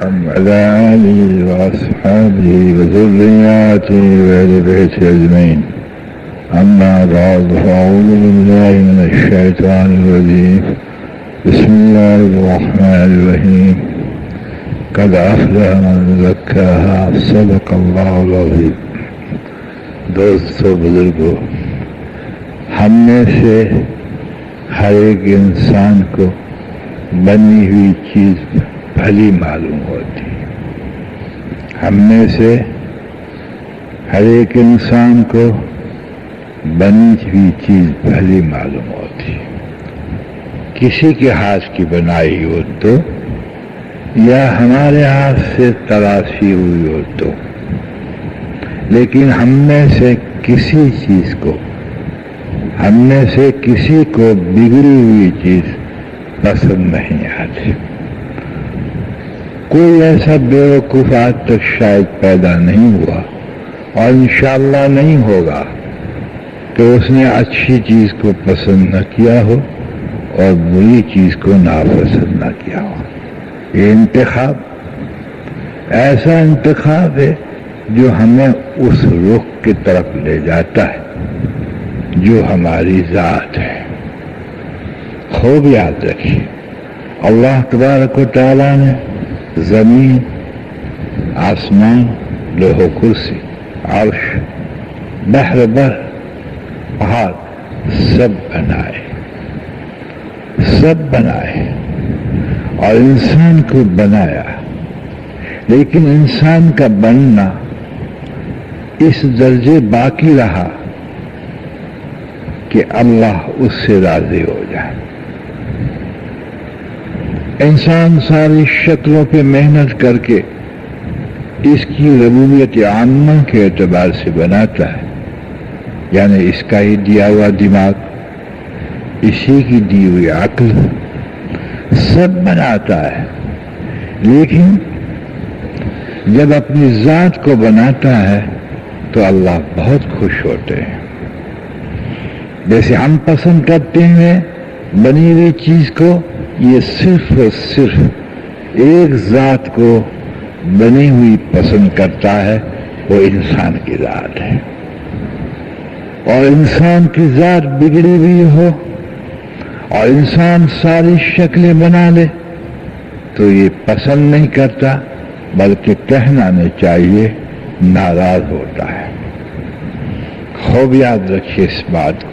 محمد وعلى آله وأصحابه وذرياته وأهل بيته أجمعين. أما بعد فأعوذ بالله من الشيطان الرجيم. بسم الله الرحمن الرحيم. قد أفلح من زكاها. صدق الله العظيم. دوستو بزرگو، ہم میں سے ہر ایک انسان کو بنی ہوئی چیز بھلی معلوم ہوتی ہے. ہم میں سے ہر ایک انسان کو بنی ہوئی چیز بھلی معلوم ہوتی ہے. کسی کے ہاتھ کی بنائی ہو تو یا ہمارے ہاتھ سے تراشی ہوئی ہو تو، لیکن ہم میں سے کسی چیز کو، ہم میں سے کسی کو بگڑی ہوئی چیز پسند نہیں آتی. کوئی ایسا بیوقوف آج تک شاید پیدا نہیں ہوا اور انشاءاللہ نہیں ہوگا کہ اس نے اچھی چیز کو پسند نہ کیا ہو اور بری چیز کو ناپسند نہ کیا ہو. یہ انتخاب ایسا انتخاب ہے جو ہمیں اس رخ کی طرف لے جاتا ہے جو ہماری ذات ہے. خوب یاد رکھیے، اللہ تبارک و تعالیٰ نے زمین، آسمان، لوح و کرسی، عرش، بحر بر، پہاڑ سب بنائے اور انسان کو بنایا. لیکن انسان کا بننا اس درجے باقی رہا کہ اللہ اس سے راضی ہو جائے. انسان ساری شکلوں پہ محنت کر کے اس کی ربوبیت عامہ کے اعتبار سے بناتا ہے، یعنی اس کا ہی دیا ہوا دماغ، اسی کی دی ہوئی عقل، سب بناتا ہے. لیکن جب اپنی ذات کو بناتا ہے تو اللہ بہت خوش ہوتے ہیں. جیسے ہم پسند کرتے ہیں بنی ہوئی چیز کو، یہ صرف اور صرف ایک ذات کو بنی ہوئی پسند کرتا ہے، وہ انسان کی ذات ہے. اور انسان کی ذات بگڑی ہوئی ہو اور انسان ساری شکلیں بنا لے تو یہ پسند نہیں کرتا، بلکہ کہنا نہیں چاہیے ناراض ہوتا ہے. خوب یاد رکھیے اس بات کو.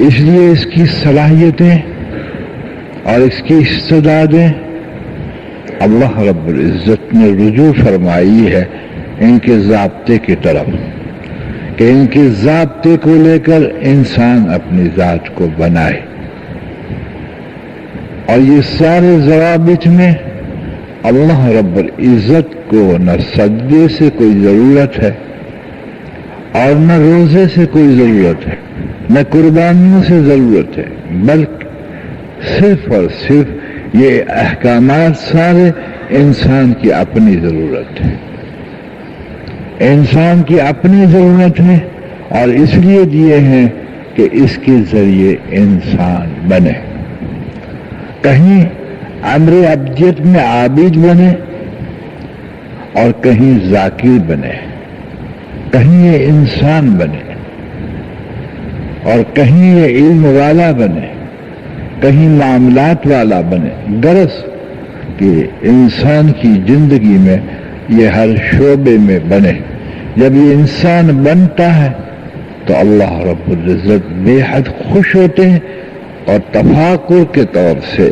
اس لیے اس کی صلاحیتیں اور اس کی استعدادیں اللہ رب العزت نے رجوع فرمائی ہے ان کے ضابطے کی طرف، کہ ان کے ضابطے کو لے کر انسان اپنی ذات کو بنائے. اور یہ سارے ضوابط میں اللہ رب العزت کو نہ سجدے سے کوئی ضرورت ہے اور نہ روزے سے کوئی ضرورت ہے، نہ قربانیوں سے ضرورت ہے، بلکہ صرف اور صرف یہ احکامات سارے انسان کی اپنی ضرورت ہے. انسان کی اپنی ضرورت ہے اور اس لیے دیے ہیں کہ اس کے ذریعے انسان بنے. کہیں امر ابدیت میں عابد بنے اور کہیں ذاکر بنے، کہیں یہ انسان بنے اور کہیں یہ علم والا بنے، کہیں معاملات والا بنے. غرض کہ انسان کی زندگی میں یہ ہر شعبے میں بنے. جب یہ انسان بنتا ہے تو اللہ رب العزت بے حد خوش ہوتے ہیں اور تفاخر کے طور سے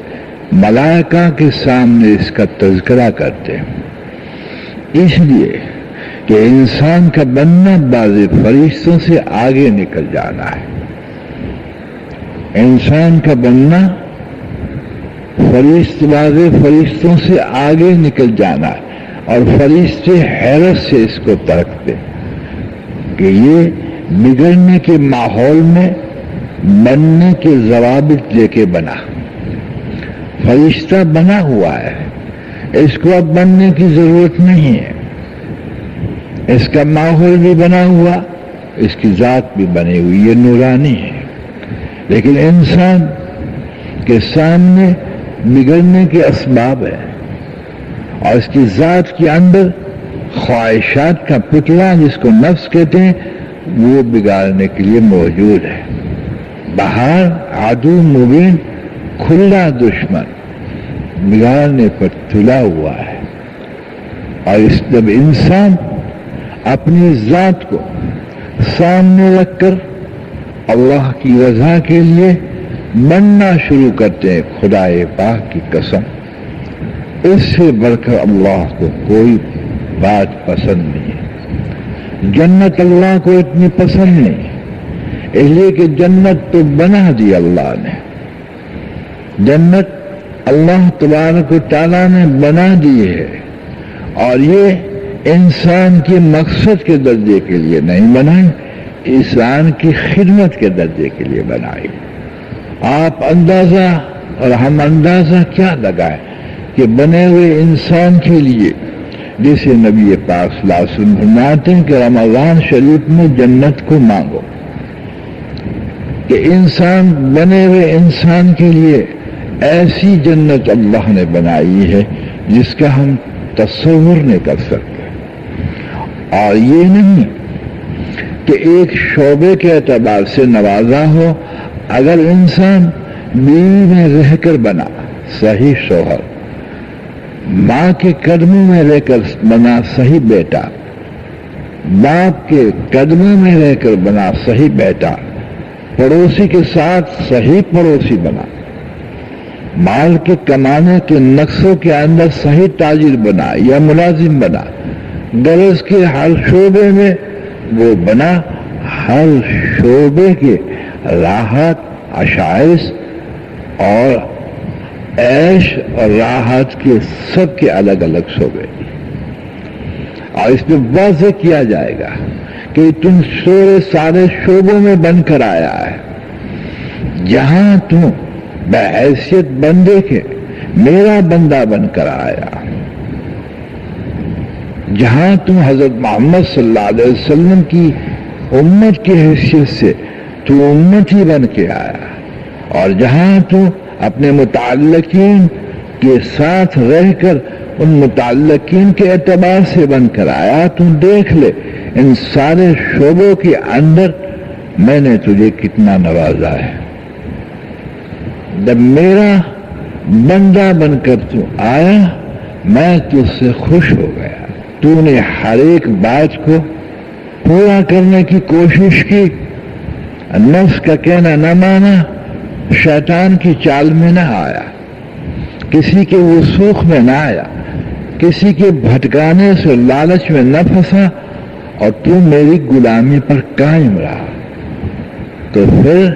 ملائکہ کے سامنے اس کا تذکرہ کرتے ہیں. اس لیے کہ انسان کا بننا بعض فرشتوں سے آگے نکل جانا ہے. انسان کا بننا بعض فرشتوں سے آگے نکل جانا ہے اور فرشتے حیرت سے اس کو پرکھتے کہ یہ بگڑنے کے ماحول میں بننے کے ضوابط لے کے بنا. فرشتہ بنا ہوا ہے، اس کو اب بننے کی ضرورت نہیں ہے. اس کا ماحول بھی بنا ہوا، اس کی ذات بھی بنی ہوئی، یہ نورانی ہے. لیکن انسان کے سامنے بگڑنے کے اسباب ہیں اور اس کی ذات کے اندر خواہشات کا پتلا جس کو نفس کہتے ہیں وہ بگاڑنے کے لیے موجود ہے. باہر عدو مبین کھلا دشمن بگاڑنے پر تلا ہوا ہے. اور اس جب انسان اپنی ذات کو سامنے رکھ کر اللہ کی رضا کے لیے بننا شروع کرتے ہیں، خدا پاک کی قسم اس سے بڑھ کر اللہ کو کوئی بات پسند نہیں ہے. جنت اللہ کو اتنی پسند نہیں اس لیے کہ جنت تو بنا دی اللہ نے. جنت اللہ تبارک و تعالیٰ نے بنا دی ہے اور یہ انسان کے مقصد کے درجے کے لیے نہیں بنائی، انسان کی خدمت کے درجے کے لیے بنائی. آپ اندازہ اور ہم اندازہ کیا لگائیں کہ بنے ہوئے انسان کے لیے جسے نبی پاک صلی اللہ علیہ وسلم فرماتے ہیں کہ رمضان شریف میں جنت کو مانگو، کہ انسان بنے ہوئے انسان کے لیے ایسی جنت اللہ نے بنائی ہے جس کا ہم تصور نہیں کر سکتے. اور یہ نہیں کہ ایک شعبے کے اعتبار سے نوازا ہو. اگر انسان بیوی میں رہ کر بنا صحیح شوہر، ماں کے قدموں میں رہ کر بنا صحیح بیٹا، باپ کے قدموں میں رہ کر بنا صحیح بیٹا، پڑوسی کے ساتھ صحیح پڑوسی بنا، مال کے کمانے کے نقصوں کے اندر صحیح تاجر بنا یا ملازم بنا، غرض کے ہر شعبے میں وہ بنا. ہر شعبے کے راحت عشائش اور عیش اور راحت کے سب کے الگ الگ شعبے، اور اس میں واضح کیا جائے گا کہ تم سارے شعبوں میں بن کر آیا ہے. جہاں تم بحیثیت بندے کے میرا بندہ بن کر آیا، جہاں تم حضرت محمد صلی اللہ علیہ وسلم کی امت کی حیثیت سے تو امت ہی بن کے آیا، اور جہاں تو اپنے متعلقین کے ساتھ رہ کر ان متعلقین کے اعتبار سے بن کر آیا، تو دیکھ لے ان سارے شعبوں کے اندر میں نے تجھے کتنا نوازا ہے. جب میرا بندہ بن کر تو آیا میں تجھ سے خوش ہو گیا. تو نے ہر ایک بات کو پورا کرنے کی کوشش کی، نفس کا کہنا نہ مانا، شیطان کی چال میں نہ آیا، کسی کے وسوخ میں نہ آیا، کسی کے بھٹکانے سے لالچ میں نہ پھنسا، اور تو میری غلامی پر قائم رہا. تو پھر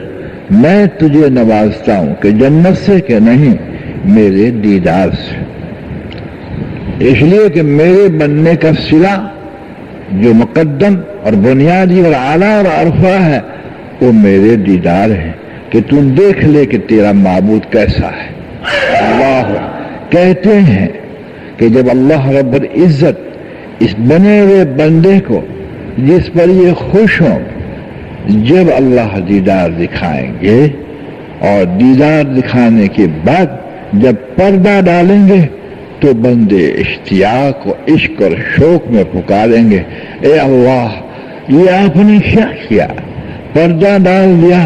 میں تجھے نوازتا ہوں کہ جنت سے کہ نہیں، میرے دیدار سے. اس لیے کہ میرے بننے کا صلہ جو مقدم اور بنیادی اور اعلیٰ اور عرفہ ہے وہ میرے دیدار ہے، کہ تم دیکھ لے کہ تیرا معبود کیسا ہے. اللہ کہتے ہیں کہ جب اللہ رب العزت اس بنے ہوئے بندے کو جس پر یہ خوش ہوں، جب اللہ دیدار دکھائیں گے اور دیدار دکھانے کے بعد جب پردہ ڈالیں گے تو بندے اشتیاق و عشق اور شوق میں پکاریں گے، اے اللہ یہ آپ نے کیا کیا، پردہ ڈال دیا.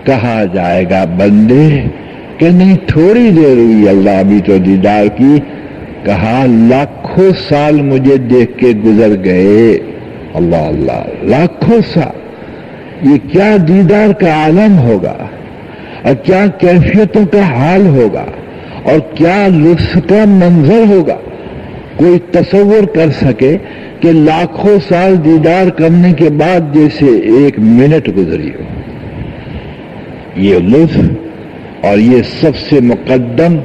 کہا جائے گا بندے کہ نہیں تھوڑی دیر ہوئی، اللہ ابھی تو دیدار کی. کہا لاکھوں سال مجھے دیکھ کے گزر گئے. اللہ اللہ، لاکھوں سال. یہ کیا دیدار کا عالم ہوگا اور کیا کیفیتوں کا حال ہوگا اور کیا لطف کا منظر ہوگا. کوئی تصور کر سکے کہ لاکھوں سال دیدار کرنے کے بعد جیسے ایک منٹ گزری ہو. یہ لطف اور یہ سب سے مقدم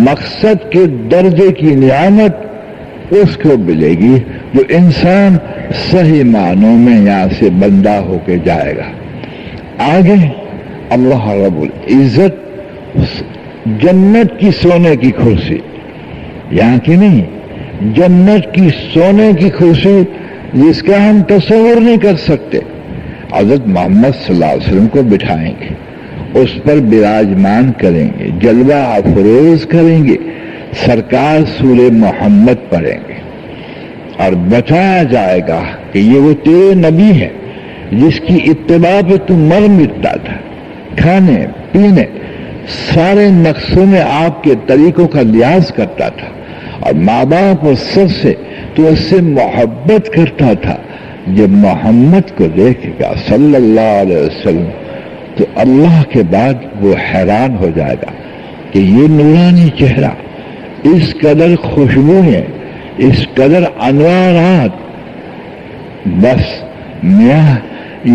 مقصد کے درجے کی نعمت اس کو ملے گی جو انسان صحیح معنوں میں یہاں سے بندہ ہو کے جائے گا. آگے اللہ رب العزت جنت کی سونے کی کرسی، یہاں کی نہیں، جنت کی سونے کی کرسی جس کا ہم تصور نہیں کر سکتے، حضرت محمد صلی اللہ علیہ وسلم کو بٹھائیں گے، اس پر براجمان کریں گے، جلوہ افروز کریں گے. سرکار سورہ محمد پڑیں گے اور بتایا جائے گا کہ یہ وہ تیرے نبی ہے جس کی اتباع پہ تو مر مٹتا تھا، کھانے پینے سارے نقصوں میں آپ کے طریقوں کا لحاظ کرتا تھا، اور ماں باپ اور سب سے تو اس سے محبت کرتا تھا۔ جب محمد کو دیکھے گا صلی اللہ علیہ وسلم تو اللہ کے بعد وہ حیران ہو جائے گا کہ یہ نورانی چہرہ، اس قدر خوشبوئیں، اس قدر انوارات، بس میاں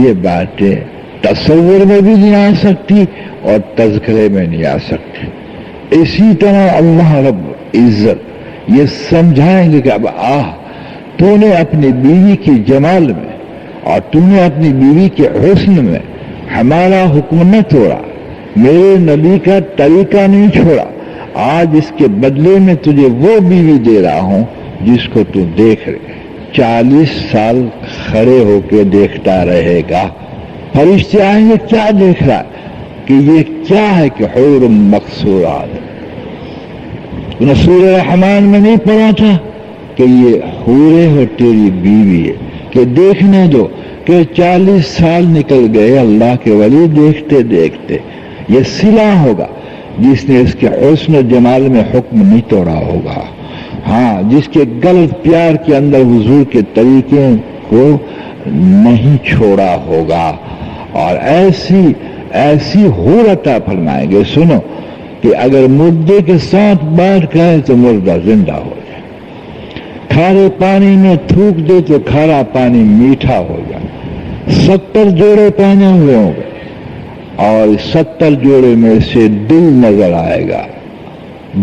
یہ باتیں تصور میں بھی نہیں آ سکتی اور تذکرے میں نہیں آ سکتی۔ اسی طرح اللہ رب عزت یہ سمجھائیں گے کہ اب تو نے اپنی بیوی کی جمال میں اور تو نے اپنی بیوی کے حسن میں ہمارا حکم نہ توڑا، میرے نبی کا طریقہ نہیں چھوڑا، آج اس کے بدلے میں تجھے وہ بیوی دے رہا ہوں جس کو تو دیکھ رہے۔ 40 سال کھڑے ہو کے دیکھتا رہے گا، فرشتے آئیں گے کیا دیکھ رہا ہے کہ یہ کیا ہے کہ حور مقصورات۔ سورہ رحمان میں نہیں پڑھا تھا کہ یہ حورے ہو تیری بیوی ہے، کہ دیکھنے دو کہ 40 سال نکل گئے اللہ کے ولی دیکھتے دیکھتے۔ یہ صلہ ہوگا جس نے اس کے حسن و جمال میں حکم نہیں توڑا ہوگا، ہاں جس کے گل پیار کے اندر حضور کے طریقے کو نہیں چھوڑا ہوگا، اور ایسی حور عطا فرمائیں گے۔ سنو کہ اگر مردے کے ساتھ بات کرے تو مردہ زندہ ہو جائے، کھارے پانی میں تھوک دے تو کھارا پانی میٹھا ہو جائے۔ 70 جوڑے پہنے ہوئے ہوں گے اور 70 جوڑے میں سے دل نظر آئے گا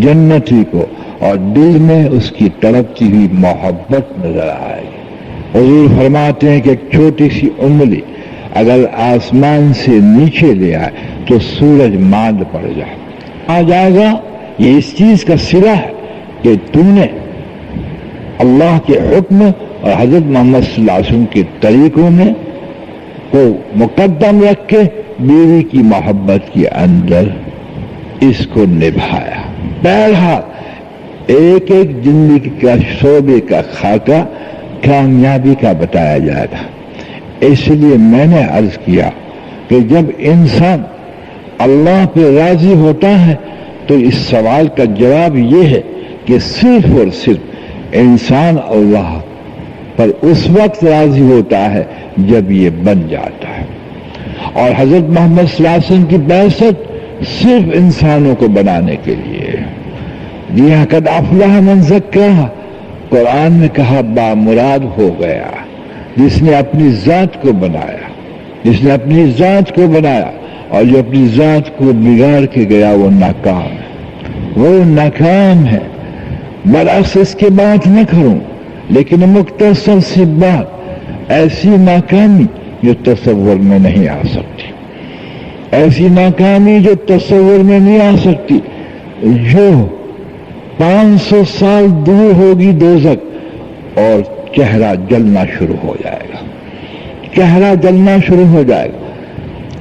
جنتی کو، اور دل میں اس کی تڑپتی ہوئی محبت نظر آئے گی۔ حضور فرماتے ہیں کہ ایک چھوٹی سی انگلی اگر آسمان سے نیچے لے آئے تو سورج ماند پڑ جائے، آ جائے گا۔ یہ اس چیز کا صلہ ہے کہ تم نے اللہ کے حکم اور حضرت محمد صلی اللہ علیہ وسلم کے طریقوں میں کو مقدم رکھ کے بیوی کی محبت کے اندر اس کو نبھایا۔ بہرحال ایک ایک زندگی کا شعبے کا خاکہ کامیابی کا بتایا جائے گا۔ اس لیے میں نے عرض کیا کہ جب انسان اللہ پہ راضی ہوتا ہے تو اس سوال کا جواب یہ ہے کہ صرف اور صرف انسان اللہ پر اس وقت راضی ہوتا ہے جب یہ بن جاتا ہے، اور حضرت محمد صلی اللہ علیہ وسلم کی بعثت صرف انسانوں کو بنانے کے لیے ہے۔ جی ہاں، قد افلح من زکاہا، قرآن میں کہا بامراد ہو گیا جس نے اپنی ذات کو بنایا، جس نے اپنی ذات کو بنایا، اور جو اپنی ذات کو بگاڑ کے گیا وہ ناکام ہے، وہ ناکام ہے۔ برعکس اس کے بات نہ کروں، لیکن مختصر سی بات، ایسی ناکامی جو تصور میں نہیں آ سکتی، ایسی ناکامی جو تصور میں نہیں آ سکتی، جو 500 سال دور ہوگی دوزخ اور چہرہ جلنا شروع ہو جائے گا، چہرہ جلنا شروع ہو جائے گا۔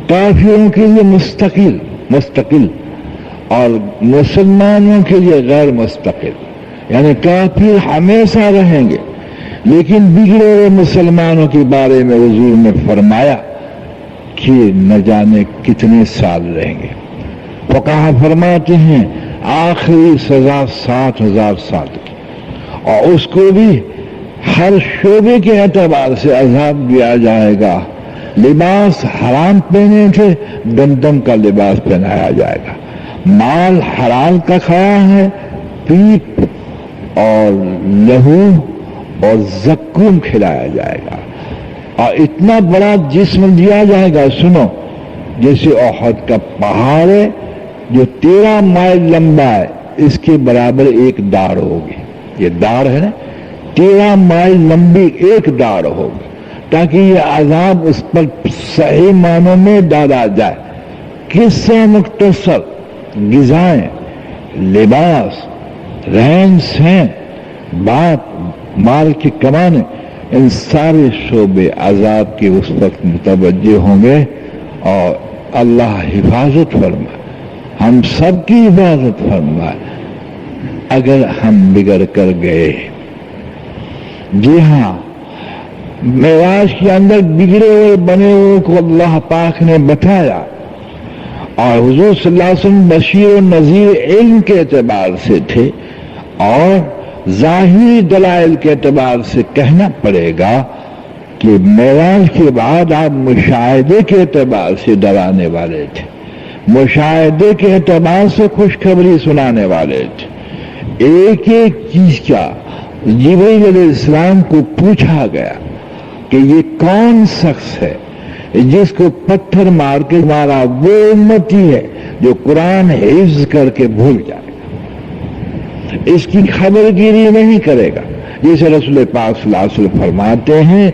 کافروں کے لیے مستقل اور مسلمانوں کے لیے غیر مستقل، یعنی کافر ہمیشہ رہیں گے، لیکن بگڑے ہوئے مسلمانوں کے بارے میں حضور نے فرمایا کہ نہ جانے کتنے سال رہیں گے۔ فقہا فرماتے ہیں آخری سزا 60,000 سال کی، اور اس کو بھی ہر شعبے کے اعتبار سے عذاب دیا جائے گا۔ لباس حرام پہنے تھے، دمدم کا لباس پہنایا جائے گا۔ مال حلال کا کھایا ہے، پیپ اور لہو اور زکوم کھلایا جائے گا، اور اتنا بڑا جسم دیا جائے گا، سنو، جیسے احد کا پہاڑ ہے جو 13 مائل لمبا ہے، اس کے برابر ایک داڑ ہوگی۔ یہ داڑ ہے نا، 13 مائل لمبی ایک داڑ ہوگی، تاکہ یہ عذاب اس پر صحیح معنوں میں ڈالا جائے۔ قصہ مختصر، غذائیں، لباس، رہن سہن، بات، مال کے کمانے، ان سارے شعبے عذاب کے اس وقت متوجہ ہوں گے، اور اللہ حفاظت فرمائے، ہم سب کی حفاظت فرمائے۔ اگر ہم بگڑ کر گئے جی ہاں، معراج کے اندر بگڑے ہوئے بنے ہوئے کو اللہ پاک نے بتایا، اور حضور صلی اللہ علیہ وسلم بشیر و نذیر علم کے اعتبار سے تھے، اور ظاہری دلائل کے اعتبار سے کہنا پڑے گا کہ معراج کے بعد آپ مشاہدے کے اعتبار سے ڈرانے والے تھے، مشاہدے کے اعتبار سے خوشخبری سنانے والے تھے۔ ایک ایک چیز کا جبرائیل علیہ السلام کو پوچھا گیا کہ یہ کون شخص ہے جس کو پتھر مار کے مارا وہ امتی ہے جو قرآن حفظ کر کے بھول جائے گا، اس کی خبر گیری نہیں کرے گا، جسے رسول پاک صلی اللہ علیہ وسلم فرماتے ہیں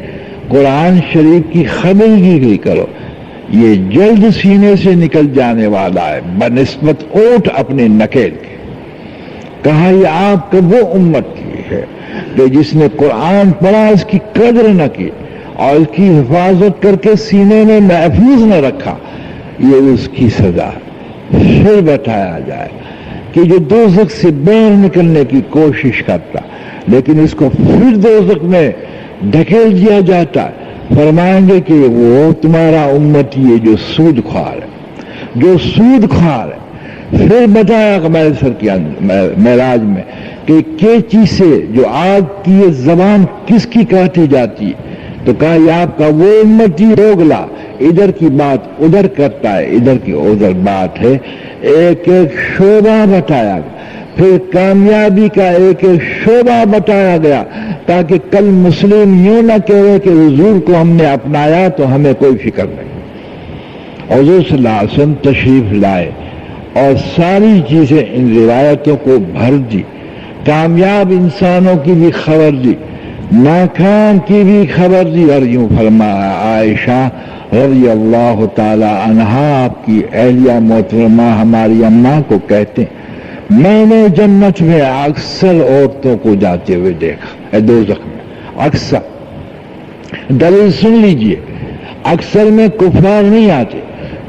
قرآن شریف کی خبر گیری کرو، یہ جلد سینے سے نکل جانے والا ہے بنسبت اونٹ اپنے نکیل کے۔ کہا یہ آپ کا وہ امت کی ہے کہ جس نے قرآن پڑھا، اس کی قدر نہ کی اور اس کی حفاظت کر کے سینے میں محفوظ نہ رکھا، یہ اس کی سزا۔ پھر بتایا جائے کہ جو دوزخ سے باہر نکلنے کی کوشش کرتا لیکن اس کو پھر دوزخ میں دھکیل دیا جاتا ہے، فرمائیں گے کہ وہ تمہارا امتی ہے جو سود خوار ہے، جو سود خوار ہے۔ پھر بتایا معراج میں کہ چیز سے جو آگ کی یہ زبان کس کی کاٹی جاتی ہے، تو کہا یہ آپ کا وہ امتی دوگلا، ادھر کی بات ادھر کرتا ہے، ادھر کی ادھر بات ہے۔ ایک ایک شعبہ بتایا گیا، پھر کامیابی کا ایک ایک شعبہ بتایا گیا تاکہ کل مسلم یوں نہ کہے کہ حضور کو ہم نے اپنایا تو ہمیں کوئی فکر نہیں۔ حضور صلی اللہ علیہ وسلم تشریف لائے اور ساری چیزیں ان روایتوں کو بھر دی، کامیاب انسانوں کی بھی خبر دی، ناکام کی بھی خبر دی، اور یوں فرمایا عائشہ رضی اللہ تعالی عنہا آپ کی اہلیہ محترمہ ہماری اماں کو کہتے ہیں میں نے جنت میں اکثر عورتوں کو جاتے ہوئے دیکھا، دوزخ میں اکثر۔ دلیل سن لیجئے، اکثر میں کفار نہیں آتے،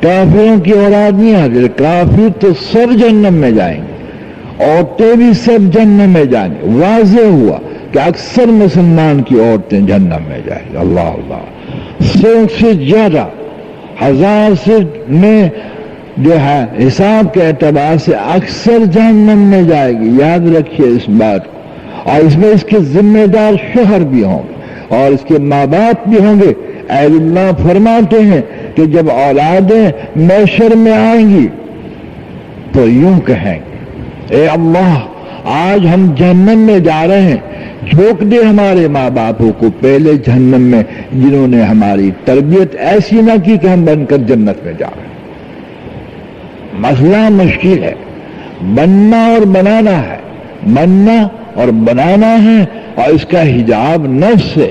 کافروں کی اولاد نہیں آتی، کافر تو سب جہنم میں جائیں گے، عورتیں بھی سب جہنم میں جائیں گے۔ واضح ہوا کہ اکثر مسلمان کی عورتیں جہنم میں جائیں گی۔ اللہ اللہ، 100 سے زیادہ، 1000 سے میں جو ہے حساب کے اعتبار سے اکثر جہنم میں جائے گی، یاد رکھیے اس بات کو۔ اور اس میں اس کے ذمہ دار شوہر بھی ہوں گے اور اس کے ماں باپ بھی ہوں گے۔ اہل اللہ فرماتے ہیں کہ جب اولادیں محشر میں آئیں گی تو یوں کہیں گے اے اللہ آج ہم جہنم میں جا رہے ہیں، جھونک دے ہمارے ماں باپوں کو پہلے جہنم میں جنہوں نے ہماری تربیت ایسی نہ کی کہ ہم بن کر جنت میں جا رہے ہیں۔ مسئلہ مشکل ہے، بننا اور بنانا ہے، بننا اور بنانا ہے، اور اس کا حجاب نفس ہے۔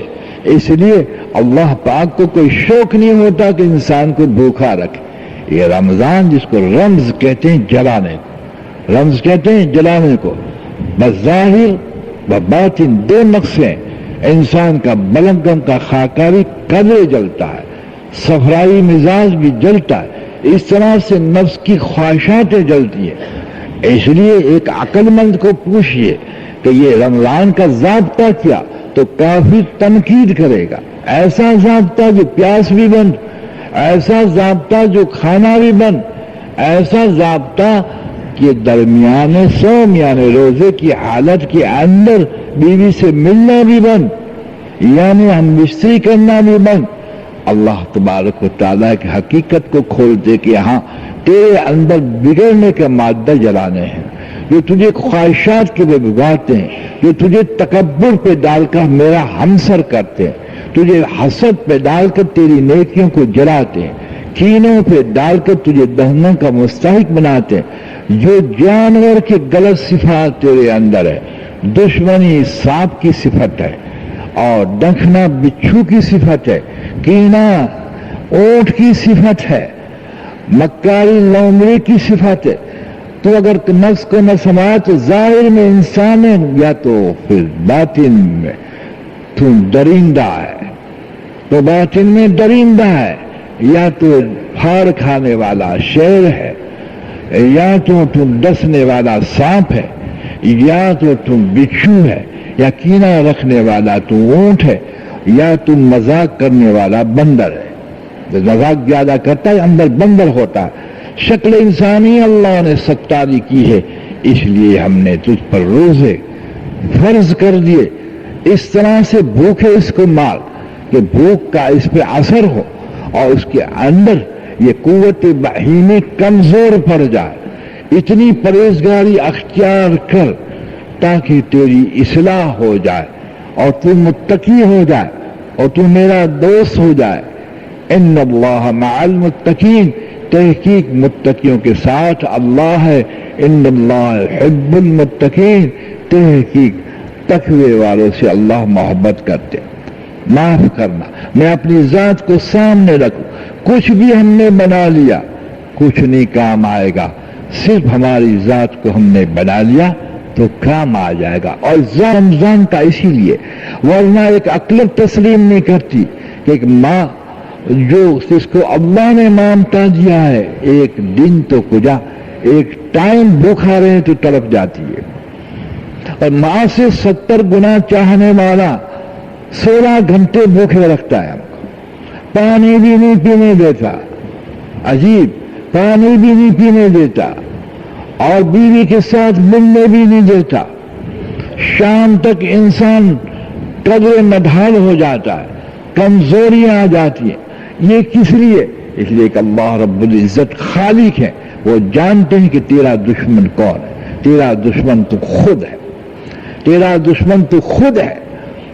اس لیے اللہ پاک کو کوئی شوق نہیں ہوتا کہ انسان کو بھوکا رکھے۔ یہ رمضان جس کو رمز کہتے ہیں جلانے کو، رمز کہتے ہیں جلانے کو، بظاہر و باطن دو نقصیں، انسان کا بلغم کا خاکہ بھی قدرے جلتا ہے، صفرائی مزاج بھی جلتا ہے، اس طرح سے نفس کی خواہشاتیں جلتی ہیں۔ اس لیے ایک عقل مند کو پوچھئے کہ یہ رمضان کا ضابطہ کیا تو کافی تنقید کرے گا۔ ایسا ضابطہ جو پیاس بھی بند، ایسا ضابطہ جو کھانا بھی بند، ایسا ضابطہ کہ درمیانے سوم یعنی روزے کی حالت کے اندر بیوی سے ملنا بھی بند، یعنی ہم بستری کرنا بھی بند۔ اللہ تبارک و تعالیٰ کی حقیقت کو کھولتے کہ ہاں تیرے اندر بگڑنے کے مادہ جلانے ہیں جو تجھے خواہشات کے لیے بگاڑتے ہیں، جو تجھے تکبر پہ ڈال کر میرا ہمسر کرتے ہیں، تجھے حسد پہ ڈال کر تیری نیکیوں کو جلاتے ہیں، کینوں پہ ڈال کر تجھے دہنوں کا مستحق بناتے ہیں۔ جو جانور کی غلط صفات تیرے اندر ہے، دشمنی سانپ کی صفت ہے اور ڈنکنا بچھو کی صفت ہے، کینہ اونٹ کی صفت ہے، مکاری لومڑی کی صفت ہے۔ تو اگر نفس کو نہ سمایا تو ظاہر میں انسان ہے یا تو پھر باطن میں تو درندہ ہے، تو باطن میں درندہ ہے، یا تو پھاڑ کھانے والا شیر ہے، یا تو تم ڈسنے والا سانپ ہے، یا تو تم بچھو ہے، یا کینہ رکھنے والا تو اونٹ ہے یا تو مذاق کرنے والا بندر ہے. جو مذاق زیادہ کرتا ہے اندر بندر ہوتا ہے. شکل انسانی اللہ نے ستاری کی ہے، اس لیے ہم نے تجھ پر روزے فرض کر دیے. اس طرح سے بھوکے اس کو مار کہ بھوک کا اس پہ اثر ہو اور اس کے اندر یہ قوت بہیمی کمزور پڑ جائے. اتنی پرہیزگاری اختیار کر تاکہ تیری اصلاح ہو جائے اور تو متقی ہو جائے اور تو میرا دوست ہو جائے. ان اللہ مع المتقین، تحقیق متقیوں کے ساتھ اللہ ہے. ان اللہ يحب المتقین، تحقیق تقوی والوں سے اللہ محبت کرتے. معاف کرنا، میں اپنی ذات کو سامنے رکھوں. کچھ بھی ہم نے بنا لیا کچھ نہیں کام آئے گا. صرف ہماری ذات کو ہم نے بنا لیا تو کام آ جائے گا. اور رمضان کا اسی لیے، ورنہ ایک عقل تسلیم نہیں کرتی کہ ایک ماں جو جس کو اللہ نے مانتا دیا ہے ایک دن تو کجا ایک ٹائم بھوکھا رہے تو تڑپ جاتی ہے. اور ماں سے 70 گنا چاہنے والا 16 گھنٹے بھوکے رکھتا ہے ہم کو. پانی بھی نہیں پینے دیتا، عجیب، پانی بھی نہیں پینے دیتا اور بیوی کے ساتھ ملنے بھی نہیں دیتا. شام تک انسان قدر نڈھال ہو جاتا ہے، کمزوریاں آ جاتی ہیں. یہ کس لیے؟ اس لیے کہ اللہ رب العزت خالق ہے. وہ جانتے ہیں کہ تیرا دشمن کون ہے. تیرا دشمن تو خود ہے. تیرا دشمن تو خود ہے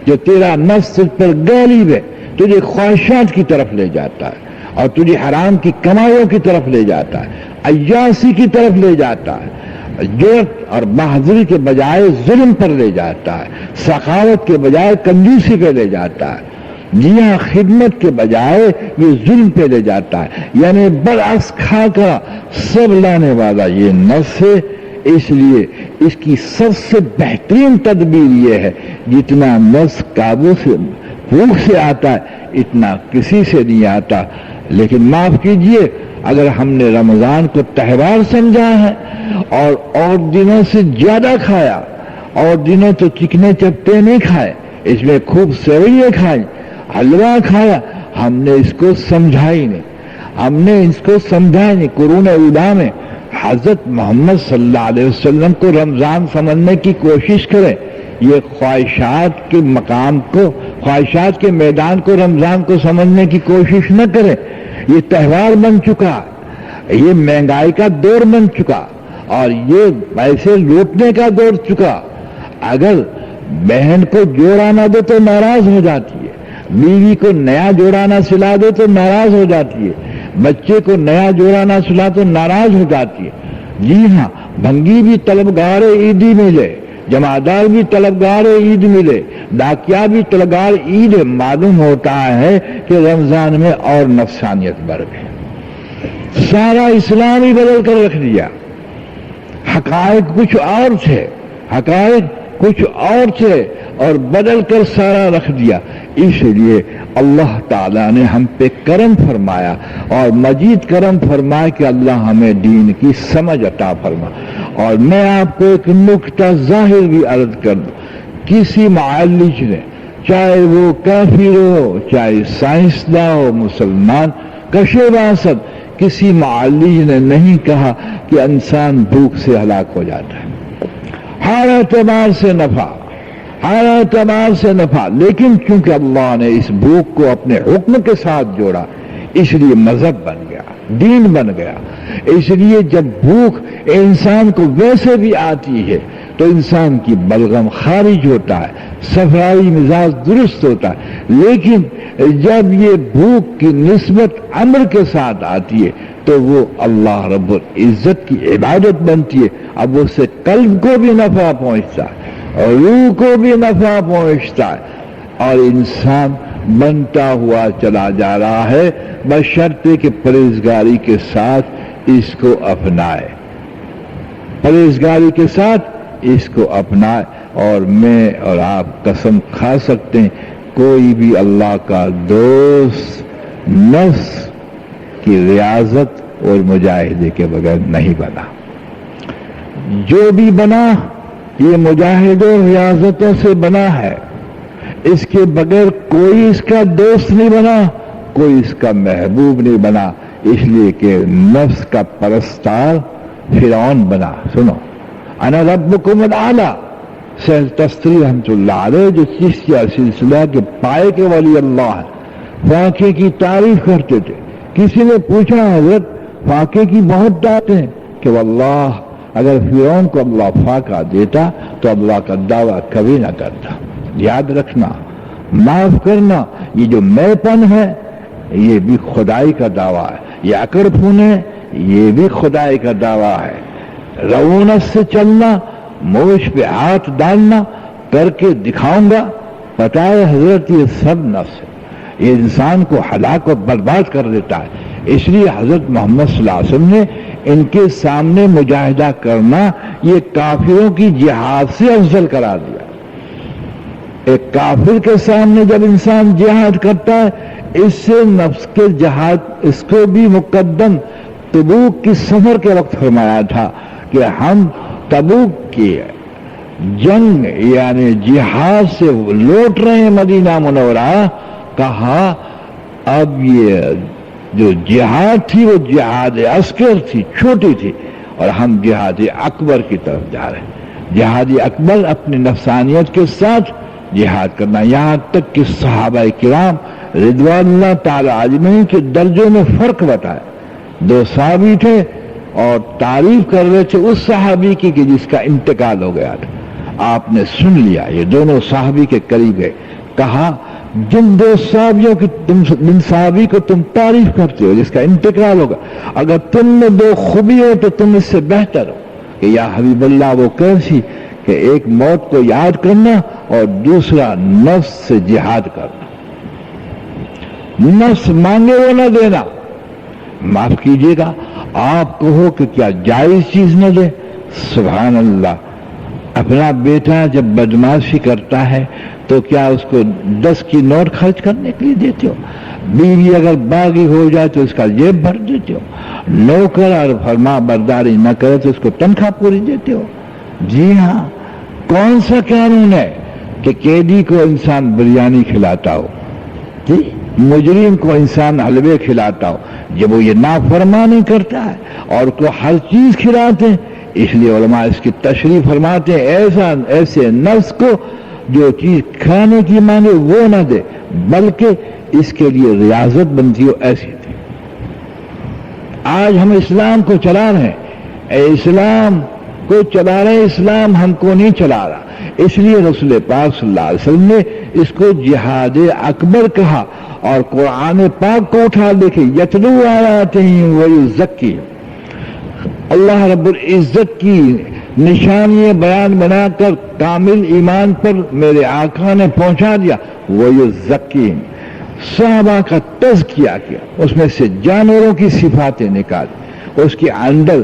جو تیرا نفس تجھ پر غالب ہے، تجھے خواہشات کی طرف لے جاتا ہے اور تجھے حرام کی کمائیوں کی طرف لے جاتا ہے، عیاسی کی طرف لے جاتا ہے، جرت اور بہادری کے بجائے ظلم پر لے جاتا ہے، سخاوت کے بجائے کنجوسی پہ لے جاتا ہے، جی ہاں خدمت کے بجائے یہ ظلم پہ لے جاتا ہے. یعنی برعکس کھا کر سب لانے والا یہ نفس ہے. اس لیے اس کی سب سے بہترین تدبیر یہ ہے جتنا نفس قابو سے بھوک سے آتا ہے اتنا کسی سے نہیں آتا. لیکن معاف کیجئے اگر ہم نے رمضان کو تہوار سمجھا ہے اور دنوں سے زیادہ کھایا، اور دنوں تو چکنے چپٹے نہیں کھائے، اس میں خوب سویاں کھائی، حلوہ کھایا، ہم نے اس کو سمجھا ہی نہیں. ہم نے اس کو سمجھا ہی نہیں. قرون اولیٰ میں حضرت محمد صلی اللہ علیہ وسلم کو رمضان سمجھنے کی کوشش کریں. یہ خواہشات کے مقام کو، خواہشات کے میدان کو رمضان کو سمجھنے کی کوشش نہ کریں. یہ تہوار بن چکا، یہ مہنگائی کا دور بن چکا اور یہ پیسے لوٹنے کا دور چکا. اگر بہن کو جوڑا نہ دو تو ناراض ہو جاتی ہے، بیوی کو نیا جوڑا نہ سلا دو تو ناراض ہو جاتی ہے، بچے کو نیا جوڑا نہ سلا تو ناراض ہو جاتی ہے. جی ہاں، بھنگی بھی طلبگار عیدی ملے، جمعدار بھی طلبگار عید ملے، ڈاکیا بھی طلبگار عید. معلوم ہوتا ہے کہ رمضان میں اور نفسانیت بڑھ گئی. سارا اسلام ہی بدل کر رکھ دیا. حقائق کچھ اور تھے، حقائق کچھ اور تھے اور بدل کر سارا رکھ دیا. اس لیے اللہ تعالیٰ نے ہم پہ کرم فرمایا اور مزید کرم فرمایا کہ اللہ ہمیں دین کی سمجھ عطا فرما. اور میں آپ کو ایک نکتہ ظاہر بھی عرض کر دوں، کسی معالج نے، چاہے وہ کافر ہو چاہے سائنسداں ہو مسلمان، کشے باسد کسی معالج نے نہیں کہا کہ انسان بھوک سے ہلاک ہو جاتا ہے. ہر اعتبار سے نفع، ہر اعتبار سے نفع. لیکن چونکہ اللہ نے اس بھوک کو اپنے حکم کے ساتھ جوڑا اس لیے مذہب بن گیا، دین بن گیا. اس لیے جب بھوک انسان کو ویسے بھی آتی ہے تو انسان کی بلغم خارج ہوتا ہے، صفائی مزاج درست ہوتا ہے. لیکن جب یہ بھوک کی نسبت امر کے ساتھ آتی ہے تو وہ اللہ رب العزت کی عبادت بنتی ہے. اب اس سے قلب کو بھی نفع پہنچتا ہے اور روح کو بھی نفع پہنچتا ہے اور انسان بنتا ہوا چلا جا رہا ہے بشرطے کہ پرہیزگاری کے ساتھ اس کو اپنائے، پرہیزگاری کے ساتھ اس کو اپنائے. اور میں اور آپ قسم کھا سکتے ہیں کوئی بھی اللہ کا دوست نفس کی ریاضت اور مجاہدے کے بغیر نہیں بنا. جو بھی بنا یہ مجاہدوں ریاضتوں سے بنا ہے، اس کے بغیر کوئی اس کا دوست نہیں بنا، کوئی اس کا محبوب نہیں بنا، اس لیے کہ نفس کا پرستار فرعون بنا۔ سنو، انا ربکم الاعلی، سہل تستری رحمۃ اللہ علیہ جو چشتیہ سلسلہ کے پائے کے ولی اللہ ہے، فاقے کی تعریف کرتے تھے۔ کسی نے پوچھا حضرت فاقے کی بہت باتیں کہ واللہ اگر فرعون کو اللہ فاقہ دیتا تو اللہ کا دعویٰ کبھی نہ کرتا۔ یاد رکھنا، معاف کرنا، یہ جو میں پن ہے یہ بھی خدائی کا دعویٰ ہے، یہ اکڑ پن ہے یہ بھی خدائی کا دعویٰ ہے۔ رونت سے چلنا، موش پہ ہاتھ ڈالنا، کر کے دکھاؤں گا، پتہ ہے حضرت یہ سب نفس ہے، یہ انسان کو ہلاک و برباد کر دیتا ہے۔ اس لیے حضرت محمد صلی اللہ علیہ وسلم نے ان کے سامنے مجاہدہ کرنا یہ کافروں کی جہاد سے افضل قرار دیا۔ ایک کافر کے سامنے جب انسان جہاد کرتا ہے اس سے نفس کے جہاد اس کو بھی مقدم تبوک کی سفر کے وقت فرمایا تھا کہ ہم تبوک کی جنگ یعنی جہاد سے لوٹ رہے ہیں مدینہ منورہ، کہا اب یہ جو جہاد تھی وہ جہاد اصغر تھی، چھوٹی تھی، اور ہم جہاد اکبر کی طرف جا رہے ہیں۔ جہاد اکبر اپنی نفسانیت کے ساتھ جہاد کرنا، یہاں تک کہ صحابہ کرام رضوان اللہ تعالی اجمعین کے درجوں میں فرق بتایا۔ دو صحابی تھے اور تعریف کر رہے تھے اس صحابی کی کہ جس کا انتقال ہو گیا تھا۔ آپ نے سن لیا، یہ دونوں صحابی کے قریب گئے، کہا جن دو صحابیوں کی جن صحابی کو تم تعریف کرتے ہو جس کا انتقال ہوگا، اگر تم میں دو خوبی ہو تو تم اس سے بہتر ہو کہ یا حبیب اللہ وہ کیسی کہ ایک موت کو یاد کرنا اور دوسرا نفس سے جہاد کرنا۔ نفس مانگے وہ نہ دینا، معاف کیجیے گا، آپ کہو کہ کیا جائز چیز نہ دے؟ سبحان اللہ، اپنا بیٹا جب بدماشی کرتا ہے تو کیا اس کو 10 کی نوٹ خرچ کرنے کے لیے دیتے ہو؟ بیوی اگر باغی ہو جائے تو اس کا جیب بھر دیتے ہو؟ نوکر اور فرما برداری نہ کرے تو اس کو تنخواہ پوری دیتے ہو؟ جی ہاں، کون سا قانون ہے کہ قیدی کو انسان بریانی کھلاتا ہو، جی مجرم کو انسان حلوے کھلاتا ہو، جب وہ یہ نافرمانی کرتا ہے اور کو ہر چیز کھلاتے ہیں؟ اس لیے علماء اس کی تشریح فرماتے ہیں ایسے نفس کو جو چیز کھانے کی مانگے وہ نہ دے، بلکہ اس کے لیے ریاضت بنتی ہو ایسی تھی۔ آج ہم اسلام کو چلا رہے ہیں، اسلام کو چلا رہے ہیں، اسلام ہم کو نہیں چلا رہا، اس لیے رسول پاک صلی اللہ علیہ وسلم نے اس کو جہاد اکبر کہا اور قرآن پاک کو اٹھا دیکھے یتلو آیاتہ ویزکی، اللہ رب العزت کی نشانیاں بیان بنا کر کامل ایمان پر میرے آقا نے پہنچا دیا۔ ویزکی، صحابہ کا تزکیہ کیا، اس میں سے جانوروں کی صفاتیں نکالی، اس کے اندر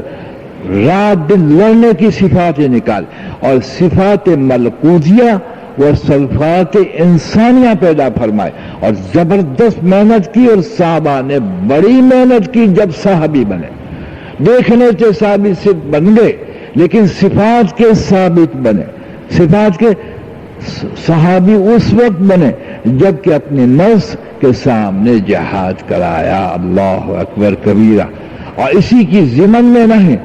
رات دن لڑنے کی صفاتیں نکال اور صفات ملکوتیہ و صفات انسانیہ پیدا فرمائے، اور زبردست محنت کی، اور صحابہ نے بڑی محنت کی جب صحابی بنے۔ دیکھنے سے ثابت سے بن گئے لیکن صفات کے ثابت بنے، صفات کے صحابی اس وقت بنے جب کہ اپنے نفس کے سامنے جہاد کرایا۔ اللہ اکبر کبیرہ، اور اسی کی ضمن میں نہیں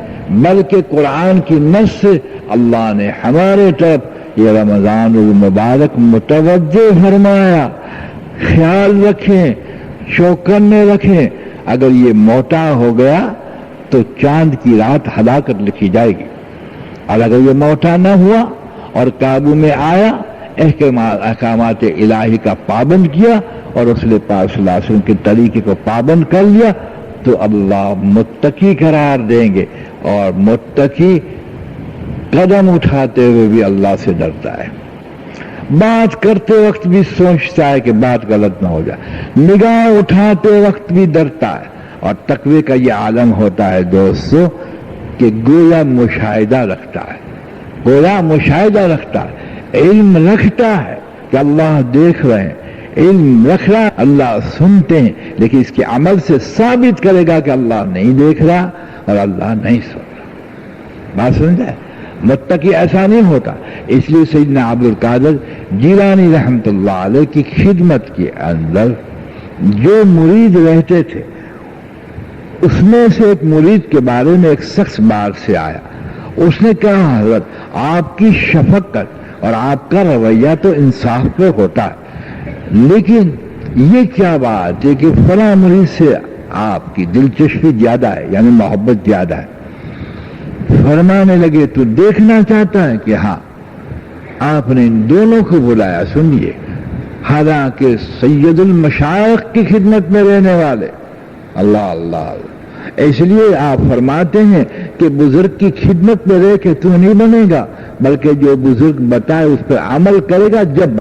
بلکہ قرآن کی نص سے اللہ نے ہمارے طرف یہ رمضان المبارک متوجہ فرمایا۔ خیال رکھیں، چوکنے رکھیں، اگر یہ موٹا ہو گیا تو چاند کی رات ہلاکت لکھی جائے گی، اور اگر یہ موٹا نہ ہوا اور قابو میں آیا، احکامات الہی کا پابند کیا اور رسول پاک صلی اللہ علیہ وسلم کے طریقے کو پابند کر لیا تو اللہ متقی قرار دیں گے، اور متقی قدم اٹھاتے ہوئے بھی اللہ سے ڈرتا ہے، بات کرتے وقت بھی سوچتا ہے کہ بات غلط نہ ہو جائے، نگاہ اٹھاتے وقت بھی ڈرتا ہے، اور تقوی کا یہ عالم ہوتا ہے دوستو کہ گویا مشاہدہ رکھتا ہے، گویا مشاہدہ رکھتا ہے، علم رکھتا ہے کہ اللہ دیکھ رہے ہیں، علم رکھ رہا اللہ سنتے ہیں، لیکن اس کے عمل سے ثابت کرے گا کہ اللہ نہیں دیکھ رہا اور اللہ نہیں سن رہا۔ بات سمجھا ہے؟ متقی ایسا نہیں ہوتا. اس لیے سیدنا عبد القادر جیلانی رحمۃ اللہ علیہ کی خدمت کے اندر جو مرید رہتے تھے اس میں سے ایک مرید کے بارے میں ایک شخص باہر سے آیا. اس نے کہا حضرت آپ کی شفقت اور آپ کا رویہ تو انصاف پہ ہوتا ہے، لیکن یہ کیا بات ہے کہ فلاں مرید سے آپ کی دلچسپی زیادہ ہے، یعنی محبت زیادہ ہے. فرمانے لگے تو دیکھنا چاہتا ہے کہ ہاں. آپ نے ان دونوں کو بلایا. سنیے، حالانکہ سید المشائخ کی خدمت میں رہنے والے، اللہ اللہ، اس لیے آپ فرماتے ہیں کہ بزرگ کی خدمت میں رہ کے تو نہیں بنے گا، بلکہ جو بزرگ بتائے اس پر عمل کرے گا. جب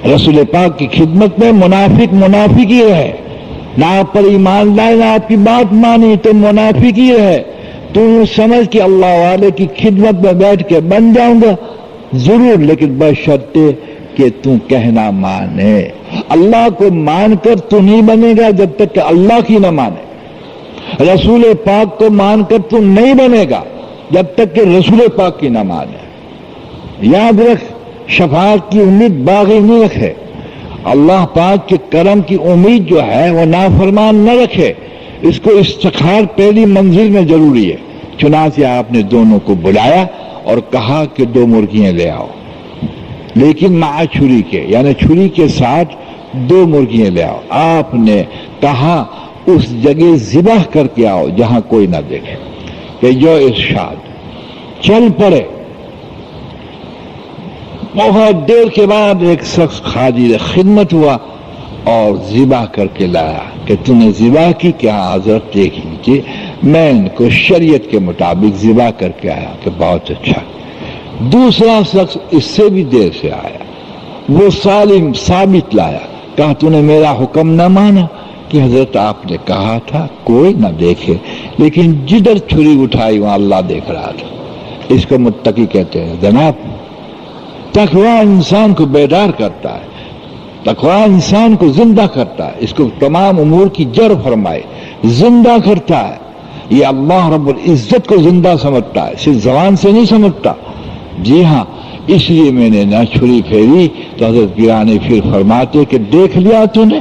رسول پاک کی خدمت میں منافق منافق ہی رہے، نہ آپ پر ایمان لائے نہ آپ کی بات مانی تو منافق ہی رہے. تو سمجھ کہ اللہ والے کی خدمت میں بیٹھ کے بن جاؤں گا ضرور، لیکن بشرطے کہ تو کہنا مانے. اللہ کو مان کر تو نہیں بنے گا جب تک کہ اللہ کی نہ مانے. رسول پاک کو مان کر تو نہیں بنے گا جب تک کہ رسول پاک کی نہ مانے. یاد رکھ، شفاعت کی امید باغی نہیں رکھے. اللہ پاک کے کرم کی امید جو ہے وہ نافرمان نہ رکھے. اس کو استخار پہلی منزل میں ضروری ہے. چنانچہ آپ نے دونوں کو بلایا اور کہا کہ 2 مرغیاں لے آؤ، لیکن مع چھری کے، یعنی چھری کے ساتھ 2 مرغیاں لے آؤ. آپ نے کہا اس جگہ ذبح کر کے آؤ جہاں کوئی نہ دیکھے. کہ جو ارشاد چل پڑے. بہت دیر کے بعد ایک شخص حاضر خدمت ہوا اور ذبح کر کے لایا. کہ تم نے ذبح کی؟ کہ ہاں حضرت دیکھ لیجیے میں ان کو شریعت کے مطابق ذبح کر کے آیا. کہ بہت اچھا. دوسرا شخص اس سے بھی دیر سے آیا، وہ سالم ثابت لایا. کہا تو نے میرا حکم نہ مانا؟ کہ حضرت آپ نے کہا تھا کوئی نہ دیکھے، لیکن جدھر چھری اٹھائی وہاں اللہ دیکھ رہا تھا. اس کو متقی کہتے ہیں. جناب، تقوی انسان کو بیدار کرتا ہے، تقوی انسان کو زندہ کرتا ہے. اس کو تمام امور کی جڑ فرمائے، زندہ کرتا ہے. یہ اللہ رب العزت کو زندہ سمجھتا ہے، صرف زبان سے نہیں سمجھتا. جی ہاں، اس لیے میں نے نہ چھری پھیری تو حضرت گرانے پھر فرماتے کہ دیکھ لیا تو نے،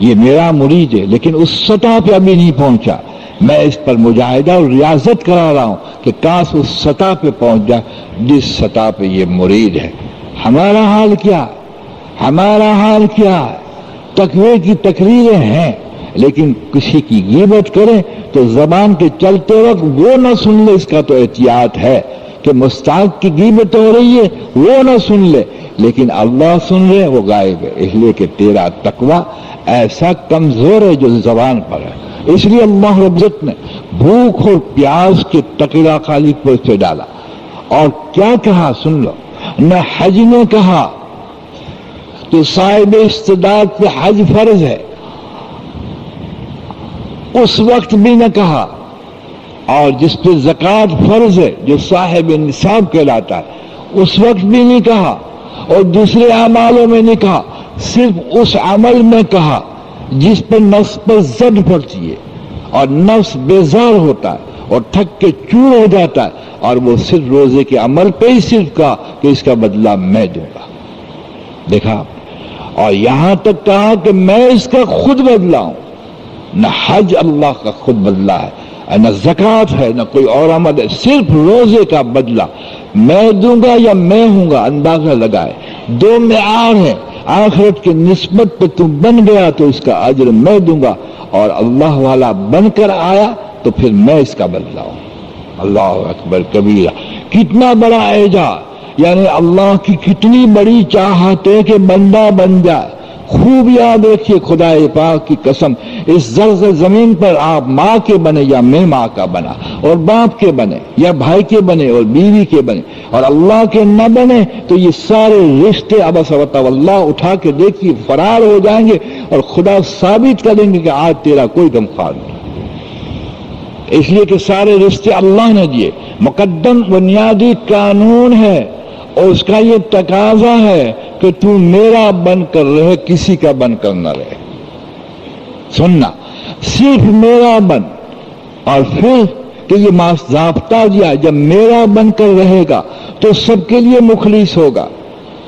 یہ میرا مرید ہے لیکن اس سطح پہ ابھی نہیں پہنچا. میں اس پر مجاہدہ اور ریاضت کرا رہا ہوں کہ کاش اس سطح پہ پہنچ جائے جس سطح پہ یہ مرید ہے. ہمارا حال کیا ہے؟ ہمارا حال کیا ہے؟ تقوی کی تقریریں ہیں، لیکن کسی کی غیبت کریں تو زبان کے چلتے وقت وہ نہ سن لے. اس کا تو احتیاط ہے کہ مستحق کی غیبت ہو رہی ہے وہ نہ سن لے، لیکن اللہ سن رہے وہ غائب ہے. اس لیے کہ تیرا تقوی ایسا کمزور ہے جو زبان پر ہے. اس لیے اللہ رب العزت نے بھوک اور پیاس کے تقرا خالق پر سے ڈالا. اور کیا کہا سن لو. نہ حج نے کہا تو صاحب استعداد پہ حج فرض ہے، اس وقت بھی نہ کہا. اور جس پہ زکوٰۃ فرض ہے جو صاحب نصاب کہلاتا ہے اس وقت بھی نہیں کہا. اور دوسرے اعمالوں میں نہیں کہا، صرف اس عمل میں کہا جس پر نفس پر زد پڑتی ہے اور نفس بیزار ہوتا ہے اور تھک کے چور ہو جاتا ہے. اور وہ صرف روزے کے عمل پہ ہی صرف کہا کہ اس کا بدلہ میں دوں گا. دیکھا. اور یہاں تک کہا کہ میں اس کا خود بدلا ہوں. نہ حج اللہ کا خود بدلہ ہے، نہ زکوٰۃ ہے، نہ کوئی اور عمل ہے، صرف روزے کا بدلہ میں دوں گا یا میں ہوں گا، اندازہ لگائے۔ دو معیار ہیں، آخرت کی نسبت پہ تم بن گیا تو اس کا اجر میں دوں گا، اور اللہ والا بن کر آیا تو پھر میں اس کا بدلہ ہوں۔ اللہ اکبر کبیرہ، کتنا بڑا اعجاز، یعنی اللہ کی کتنی بڑی چاہت ہے کہ بندہ بن جائے۔ خوب یاد رکھیے، خدا پاک کی قسم، اس زرزر زمین پر آپ ماں کے بنے یا میں ماں کا بنا، اور باپ کے بنے یا بھائی کے بنے اور بیوی کے بنے، اور اللہ کے نہ بنے تو یہ سارے رشتے عبس و تولا اٹھا کے دیکھیے فرار ہو جائیں گے، اور خدا ثابت کریں گے کہ آج تیرا کوئی غمخوار نہیں۔ اس لیے کہ سارے رشتے اللہ نے دیے، مقدم بنیادی قانون ہے، اور اس کا یہ تقاضا ہے کہ تو میرا بن کر رہے، کسی کا بن کر نہ رہے۔ سننا، صرف میرا بن، اور پھر کہ یہ ضابطہ دیا، جب میرا بن کر رہے گا تو سب کے لیے مخلص ہوگا،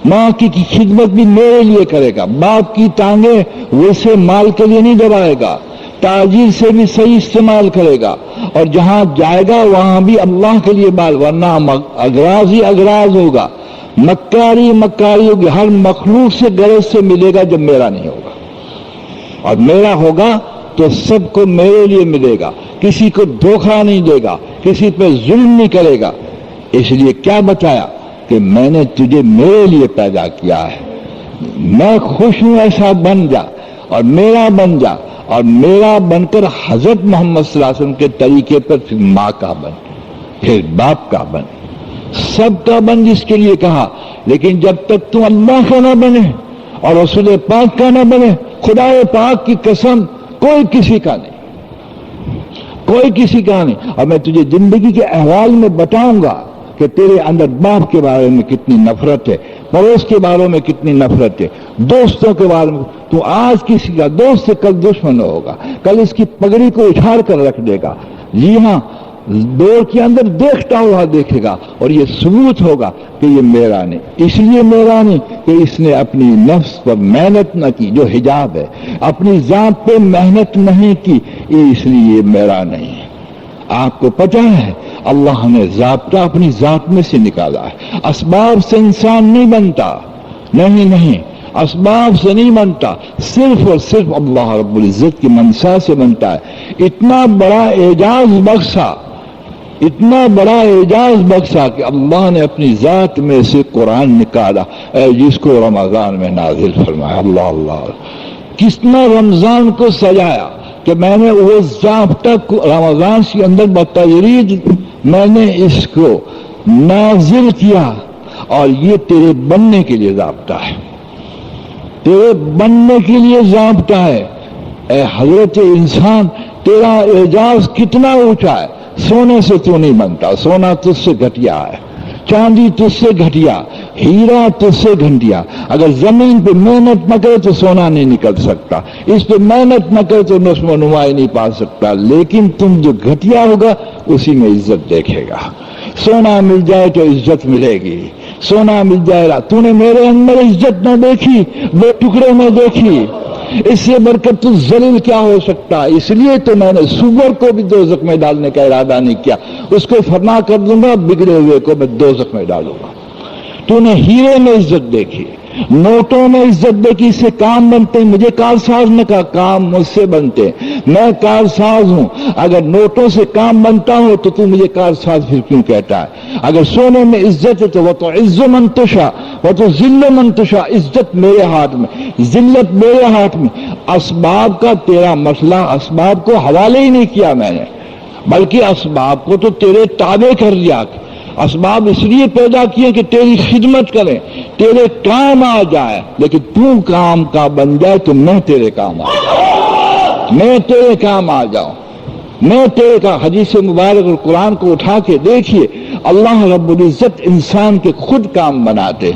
ماں کی خدمت بھی میرے لیے کرے گا، باپ کی ٹانگیں ویسے مال کے لیے نہیں دبائے گا، تاجر سے بھی صحیح استعمال کرے گا، اور جہاں جائے گا وہاں بھی اللہ کے لیے بال، ورنہ اغراض ہی اغراض ہوگا، مکاری مکاری ہوگی، ہر مخلوق سے غرض سے ملے گا جب میرا نہیں ہوگا، اور میرا ہوگا تو سب کو میرے لیے ملے گا، کسی کو دھوکہ نہیں دے گا، کسی پہ ظلم نہیں کرے گا۔ اس لیے کیا بتایا کہ میں نے تجھے میرے لیے پیدا کیا ہے، میں خوش ہوں ایسا بن جا، اور میرا بن جا، اور میرا بن کر حضرت محمد صلی اللہ علیہ وسلم کے طریقے پر پھر ماں کا بن، پھر باپ کا بن، سب کا بن جس کے لیے کہا۔ لیکن جب تک تو اللہ کا نہ بنے اور رسول پاک کا نہ بنے، خدا پاک کی قسم کوئی کسی کا نہیں، کوئی کسی کا نہیں۔ اور میں تجھے زندگی کے احوال میں بتاؤں گا کہ تیرے اندر باپ کے بارے میں کتنی نفرت ہے، پڑوس کے بارے میں کتنی نفرت ہے، دوستوں کے بارے میں۔ تو آج کسی کا دوست سے کل دشمن ہوگا، کل اس کی پگڑی کو اچھاڑ کر رکھ دے گا، جی ہاں، دور کے اندر دیکھتا ہوا دیکھے گا، اور یہ ثبوت ہوگا کہ یہ میرا نہیں۔ اس لیے میرا نہیں کہ اس نے اپنی نفس پر محنت نہ کی، جو حجاب ہے، اپنی ذات پہ محنت نہیں کی، اس لیے یہ میرا نہیں ہے۔ آپ کو پتہ ہے اللہ نے ضابطہ اپنی ذات میں سے نکالا ہے، اسباب سے انسان نہیں بنتا، نہیں، اسباب سے نہیں بنتا، صرف اور صرف اللہ رب العزت کی منشا سے بنتا ہے۔ اتنا بڑا اعجاز بخشا کہ اللہ نے اپنی ذات میں سے قرآن نکالا، جس کو رمضان میں نازل فرمایا۔ اللہ، کتنا رمضان کو سجایا کہ میں نے وہ ضابطہ رمضان کے اندر بتدریج میں نے اس کو نازل کیا، اور یہ تیرے بننے کے لیے ضابطہ ہے، تیرے بننے کے لیے ضابطہ ہے۔ اے حضرت انسان، تیرا اعجاز کتنا اونچا ہے، سونے سے تو نہیں بنتا، سونا تجھ سے گھٹیا ہے، چاندی تجھ سے گھٹیا، ہیرا تجھ سے گھٹیا۔ اگر زمین پہ محنت نہ کرے تو سونا نہیں نکل سکتا، اس پہ محنت نہ کرے تو نشو و نمائی نہیں پا سکتا، لیکن تم جو گھٹیا ہوگا اسی میں عزت دیکھے گا۔ سونا مل جائے تو عزت ملے گی، سونا مل جائے گا۔ تو نے میرے اندر عزت نہ دیکھی، دو ٹکڑے میں دیکھی، اس سے بڑھ کر تو ذلیل کیا ہو سکتا ہے؟ اس لیے تو میں نے سور کو بھی دوزخ میں ڈالنے کا ارادہ نہیں کیا، اس کو فرما کر دوں گا، بگڑے ہوئے کو میں دوزخ میں ڈالوں گا۔ تو نے ہیرے میں عزت دیکھی، نوٹوں میں عزت دیکھی، اس سے کام بنتے ہیں۔ مجھے کارساز نے کہا کام مجھ سے بنتے ہیں، میں کارساز ہوں۔ اگر نوٹوں سے کام بنتا ہو تو مجھے کارساز پھر کیوں کہتا ہے؟ اگر سونے میں عزت ہے تو وہ تو عز منتشا، وہ تو ذل منتشا، عزت میرے ہاتھ میں، ذلت میرے ہاتھ میں۔ اسباب کا تیرا مسئلہ، اسباب کو حوالے ہی نہیں کیا میں نے، بلکہ اسباب کو تو تیرے تابع کر لیا۔ اسباب اس لیے پیدا کیے کہ تیری خدمت کریں، تیرے کام آ جائے، لیکن تو کام کا بن جائے تو میں تیرے کام آ جاؤں، میں تیرے کام آ جاؤں، میں تیرے کا۔ حدیث مبارک اور قرآن کو اٹھا کے دیکھیے، اللہ رب العزت انسان کے خود کام بناتے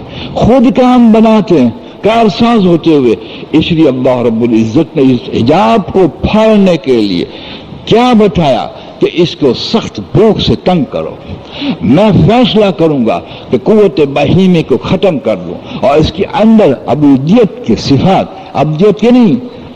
ہیں کارساز ہوتے ہوئے۔ اس لیے اللہ رب العزت نے اس حجاب کو پھاڑنے کے لیے کیا بتایا کہ اس کو سخت بھوک سے تنگ کرو۔ میں فیصلہ کروں گا کہ قوت بہیمی کو ختم کر دوں، اور اس کے اندر عبودیت کے صفات، عبودیت کے نہیں،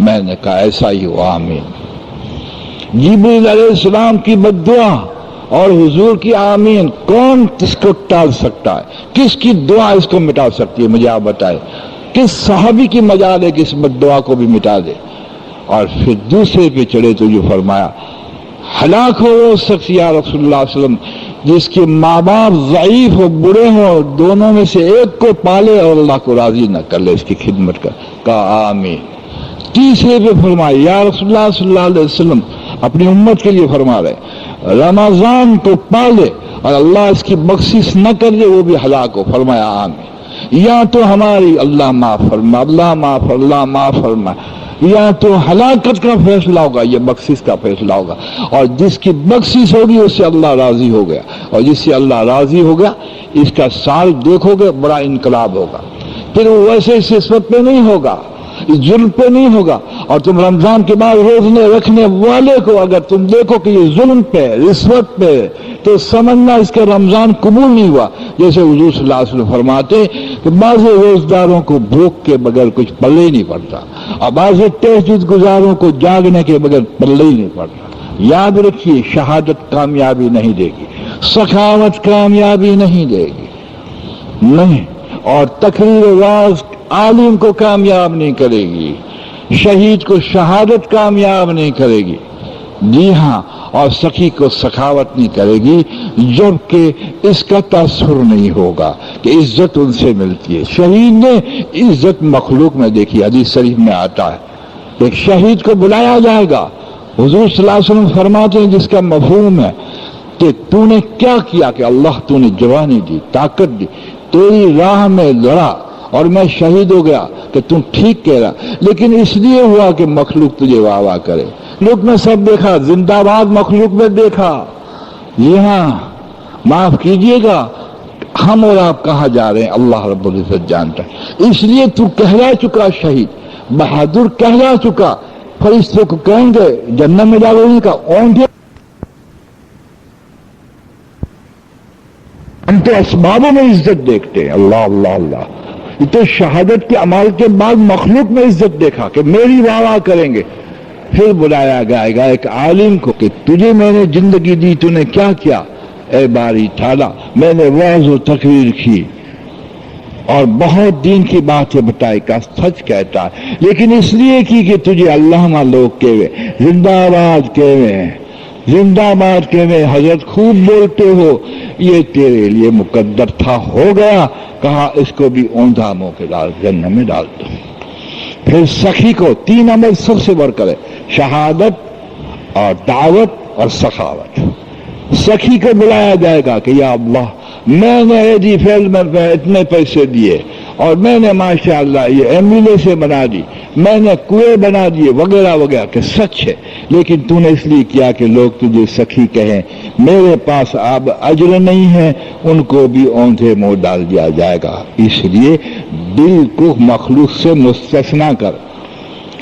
میں نے کہا ایسا ہی ہوا، آمین۔ جبریل علیہ السلام کی بد دعا اور حضور کی آمین، کون اس کو ٹال سکتا ہے؟ کس کی دعا اس کو مٹا سکتی ہے؟ مجھے آپ بتائیں، کس صحابی کی مجال ہے کہ اس بد دعا کو بھی مٹا دے؟ اور پھر دوسرے پہ چڑھے تو جو فرمایا، ہلاک ہو وہ شخص یا رسول اللہ صلی اللہ علیہ وسلم جس کے ماں باپ ضعیف ہو، بوڑھے ہوں، دونوں میں سے ایک کو پالے اور اللہ کو راضی نہ کر لے، اس کی خدمت کر۔ کہا آمین۔ تیسرے پہ فرمایا، یا رسول اللہ صلی اللہ علیہ وسلم اپنی امت کے لیے فرما رہے، رمضان کو پالے اور اللہ اس کی بخشش نہ کر دے وہ بھی ہلاک ہو، فرمایا آمین۔ یا تو ہماری اللہ معاف فرما، اللہ معاف، اللہ معاف فرما، یا تو ہلاکت کا فیصلہ ہوگا یا بخشش کا فیصلہ ہوگا، اور جس کی بخشش ہوگی اس سے اللہ راضی ہو گیا، اور جس سے اللہ راضی ہو گیا اس کا سال دیکھو گے بڑا انقلاب ہوگا۔ پھر وہ ویسے اس رشوت پہ نہیں ہوگا، اس ظلم پہ نہیں ہوگا، اور تم رمضان کے بعد روزنے رکھنے والے کو اگر تم دیکھو کہ یہ ظلم پہ، رشوت پہ، تو سمجھنا اس کا رمضان قبول نہیں ہوا۔ جیسے حضور صلی اللہ علیہ وسلم فرماتے کہ بعض روزداروں کو بھوک کے بغیر کچھ پلے ہی نہیں پڑتا، اور بعض تہجد گزاروں کو جاگنے کے بغیر پلے ہی نہیں پڑتا۔ یاد رکھیے، شہادت کامیابی نہیں دے گی، سخاوت کامیابی نہیں دے گی، نہیں، اور تقریر واز عالم کو کامیاب نہیں کرے گی، شہید کو شہادت کامیاب نہیں کرے گی، جی ہاں، اور سخی کو سخاوت نہیں کرے گی جب کہ اس کا تاثر نہیں ہوگا کہ عزت ان سے ملتی ہے۔ شہید نے عزت مخلوق میں دیکھی، حدیث شریف میں آتا ہے، ایک شہید کو بلایا جائے گا، حضور صلی اللہ علیہ وسلم فرماتے ہیں جس کا مفہوم ہے کہ تو نے کیا کیا کہ اللہ تو نے جوانی دی، طاقت دی، تیری راہ میں لڑا اور میں شہید ہو گیا کہ تم ٹھیک کہہ رہا، لیکن اس لیے ہوا کہ مخلوق تجھے واہ واہ کرے۔ لوگ میں سب دیکھا، زندہ باد مخلوق میں دیکھا، یہ ہاں معاف کیجئے گا، ہم اور آپ کہاں جا رہے ہیں اللہ رب العزت جانتا ہے۔ اس لیے تو کہلا چکا شہید، بہادر کہلا چکا، فرشتوں کو کہیں گے جنت میں جا رہے کا اونٹے، ہم تو اسبابوں میں عزت دیکھتے ہیں، اللہ اللہ اللہ، یہ تو شہادت کے عمل کے بعد مخلوق میں عزت دیکھا کہ میری واہ واہ کریں گے۔ پھر بلایا جائے گا ایک عالم کو کہ تجھے میں نے زندگی دی، تو نے کیا کیا؟ اے باری تعالیٰ، میں نے واعظ و تقریر کی اور بہت دین کی باتیں بتائی، کا سچ کہتا ہے، لیکن اس لیے کی کہ تجھے علامہ لوگ کہوے، زندہ آباد کہوے، زندہ باد کے میں حضرت خوب بولتے ہو، یہ تیرے لیے مقدر تھا، ہو گیا۔ کہا اس کو بھی اوندا منہ کے ڈال جنت میں ڈال دو۔ پھر سخی کو تین عمل سب سے بڑھ کر ہے، شہادت اور دعوت اور سخاوت۔ سخی کو بلایا جائے گا کہ یا اللہ، میں نے ایڈی فیل میں اتنے پیسے دیے اور میں نے ماشاءاللہ یہ ایمبولے سے بنا دی، میں نے کنویں بنا دیے وغیرہ وغیرہ، کہ سچ ہے، لیکن تو نے اس لیے کیا کہ لوگ تجھے سخی کہیں، میرے پاس اب اجر نہیں ہے، ان کو بھی اوندھے منہ ڈال دیا جائے گا۔ اس لیے دل کو مخلوق سے مستثنا کر،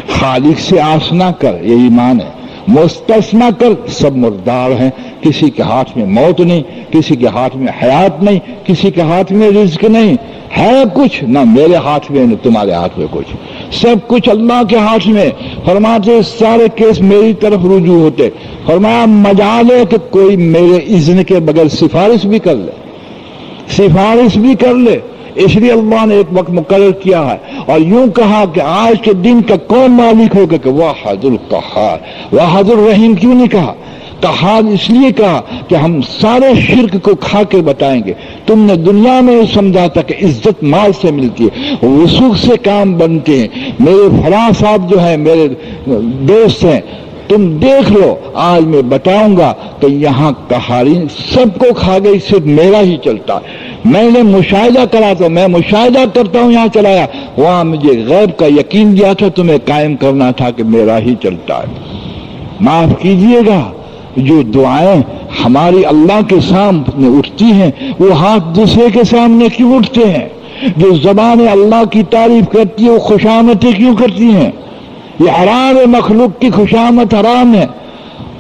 خالق سے آشنا کر، یہ ایمان ہے، مستثنا کر، سب مردار ہیں، کسی کے ہاتھ میں موت نہیں، کسی کے ہاتھ میں حیات نہیں، کسی کے ہاتھ میں رزق نہیں ہے، کچھ نہ میرے ہاتھ میں نہ تمہارے ہاتھ میں کچھ، سب کچھ اللہ کے ہاتھ میں۔ فرماتے سارے کیس میری طرف رجوع ہوتے، فرمایا مجال ہے کہ کوئی میرے اذن کے بغیر سفارش بھی کر لے، سفارش بھی کر لے، اس لیے اللہ نے ایک وقت مقرر کیا ہے، اور یوں کہا کہ آج کے دن کا کون مالک ہوگا کہ واحد القہار، واحد الرحیم کیوں نہیں کہا؟ قہار اس لیے کہا کہ ہم سارے شرک کو کھا کے بتائیں گے، تم نے دنیا میں سمجھا تھا کہ عزت مال سے ملتی ہے، وثوق سے کام بنتے ہیں، میرے فلاں صاحب جو ہیں میرے دوست ہیں، تم دیکھ لو، آج میں بتاؤں گا کہ یہاں کہاری سب کو کھا گئی، صرف میرا ہی چلتا ہے۔ میں نے مشاہدہ کرا تو میں مشاہدہ کرتا ہوں، یہاں چلایا، وہاں مجھے غیب کا یقین دیا تھا، تمہیں قائم کرنا تھا کہ میرا ہی چلتا ہے۔ معاف کیجئے گا، جو دعائیں ہماری اللہ کے سامنے اٹھتی ہیں وہ ہاتھ دوسرے کے سامنے کیوں اٹھتے ہیں؟ جو زبانیں اللہ کی تعریف کرتی ہے وہ خوشامدیں کیوں کرتی ہیں؟ یہ حرام ہے، مخلوق کی خوشامد حرام ہے،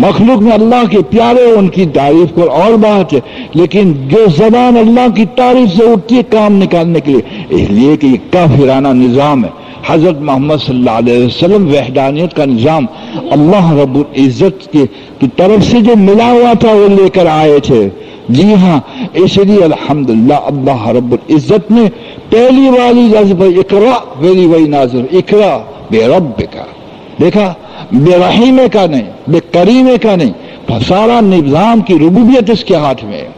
مخلوق میں اللہ کے پیارے ان کی تعریف کو اور بات ہے، لیکن جو زبان اللہ کی تعریف سے اٹھتی ہے کام نکالنے کے لیے، اس لیے کہ یہ کافرانہ نظام ہے، حضرت محمد صلی اللہ علیہ وسلم وحدانیت کا نظام اللہ رب العزت کی طرف سے جو ملا ہوا تھا وہ لے کر آئے تھے. جی ہاں، اس لیے الحمدللہ اللہ رب العزت نے پہلی والی لفظ پر اقرا ویلی وہی نازل، اقرا بے رب کا، دیکھا بے رحیم کا نہیں، بے کریم کا نہیں، سارا نظام کی ربوبیت اس کے ہاتھ میں ہے.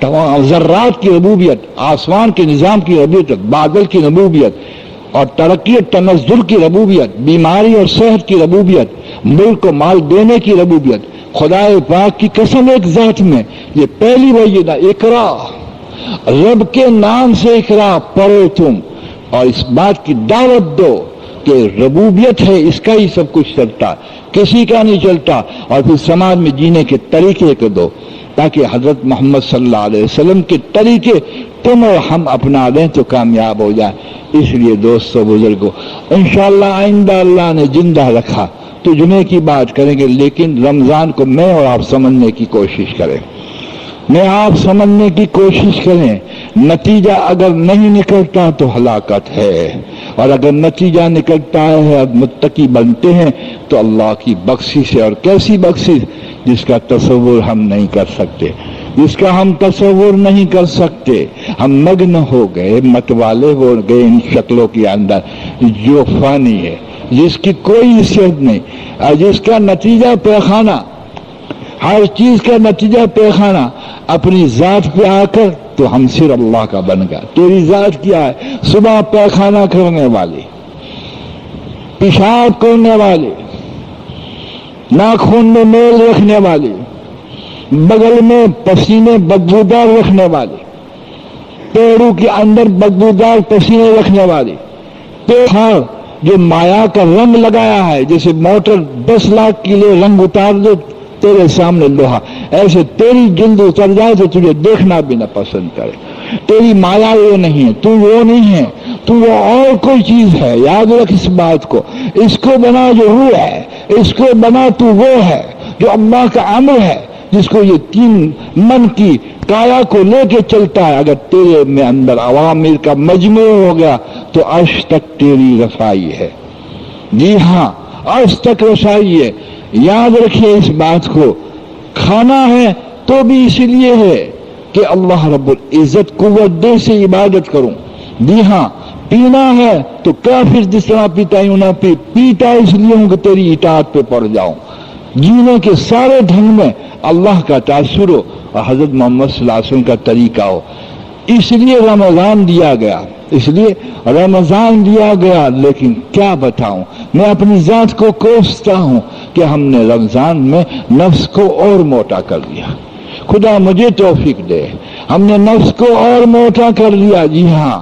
تمام ذرات کی ربوبیت، آسمان کے نظام کی ربوبیت، بادل کی ربوبیت اور ترقی و تنزل کی ربوبیت، بیماری اور صحت کی ربوبیت، ملک کو مال دینے کی ربوبیت، خدا پاک کی قسم ایک ذات میں. یہ پہلی وہی نا اقرا، رب کے نام سے اقرا پڑھو تم اور اس بات کی دعوت دو کہ ربوبیت ہے، اس کا ہی سب کچھ چلتا، کسی کا نہیں چلتا. اور پھر سماج میں جینے کے طریقے کو دو تاکہ حضرت محمد صلی اللہ علیہ وسلم کے طریقے تم اور ہم اپنا لیں تو کامیاب ہو جائیں. اس لیے دوستو بزرگوں، انشاءاللہ آئندہ اللہ نے زندہ رکھا تو جمعے کی بات کریں گے، لیکن رمضان کو میں اور آپ سمجھنے کی کوشش کریں، میں آپ سمجھنے کی کوشش کریں. نتیجہ اگر نہیں نکلتا تو ہلاکت ہے، اور اگر نتیجہ نکلتا ہے اور متقی بنتے ہیں تو اللہ کی بخشش ہے. اور کیسی بخشش جس کا تصور ہم نہیں کر سکتے، جس کا ہم تصور نہیں کر سکتے. ہم مگن ہو گئے، متوالے ہو گئے ان شکلوں کے اندر جو فانی ہے، جس کی کوئی حیثیت نہیں، اور جس کا نتیجہ پیخانہ، ہر چیز کا نتیجہ پیخانہ. اپنی ذات پہ آ کر تو ہم صرف اللہ کا بن گیا. تیری ذات کیا ہے؟ صبح پیخانہ کرنے والی، پیشاب کرنے والی، ناخن میں میل رکھنے والی، بغل میں پسینے بدبودار رکھنے والی، پیڑوں کے اندر بدبودار پسینے رکھنے والی، پیڑ جو مایا کا رنگ لگایا ہے، جیسے موٹر 10 لاکھ کے لیے رنگ اتار دو تیرے سامنے لوہا، ایسے تیری جلد اتر جائے تو تجھے دیکھنا بھی نہ پسند کرے. تیری مایا یہ نہیں ہے، تو وہ نہیں ہے، تو وہ اور کوئی چیز ہے. یاد رکھ اس بات کو. اس کو بنا جو روح ہے، اس کو بنا تو وہ ہے جو اللہ کا امر ہے، جس کو یہ 3 من کی کایا کو لے کے چلتا ہے. اگر تیرے میں اندر عوامل کا مجموع ہو گیا تو عرش تک تیری رسائی ہے. جی ہاں، عرش تک رسائی ہے. یاد رکھیے اس بات کو. کھانا ہے تو بھی اس لیے ہے کہ اللہ رب العزت قوت دے سے عبادت کروں. جی ہاں، پینا ہے تو کافر جس طرح پیتا ہوں نہ پیتا اس لیے ہوں کہ تیری اطاعت پہ پڑ جاؤں. جینے کے سارے ڈھنگ میں اللہ کا تاثر ہو اور حضرت محمد صلی اللہ علیہ وسلم کا طریقہ ہو. اس لیے رمضان دیا گیا، اس لیے رمضان دیا گیا. لیکن کیا بتاؤں، میں اپنی ذات کو کوستا ہوں کہ ہم نے رمضان میں نفس کو اور موٹا کر دیا. خدا مجھے توفیق دے. ہم نے نفس کو اور موٹا کر دیا. جی ہاں،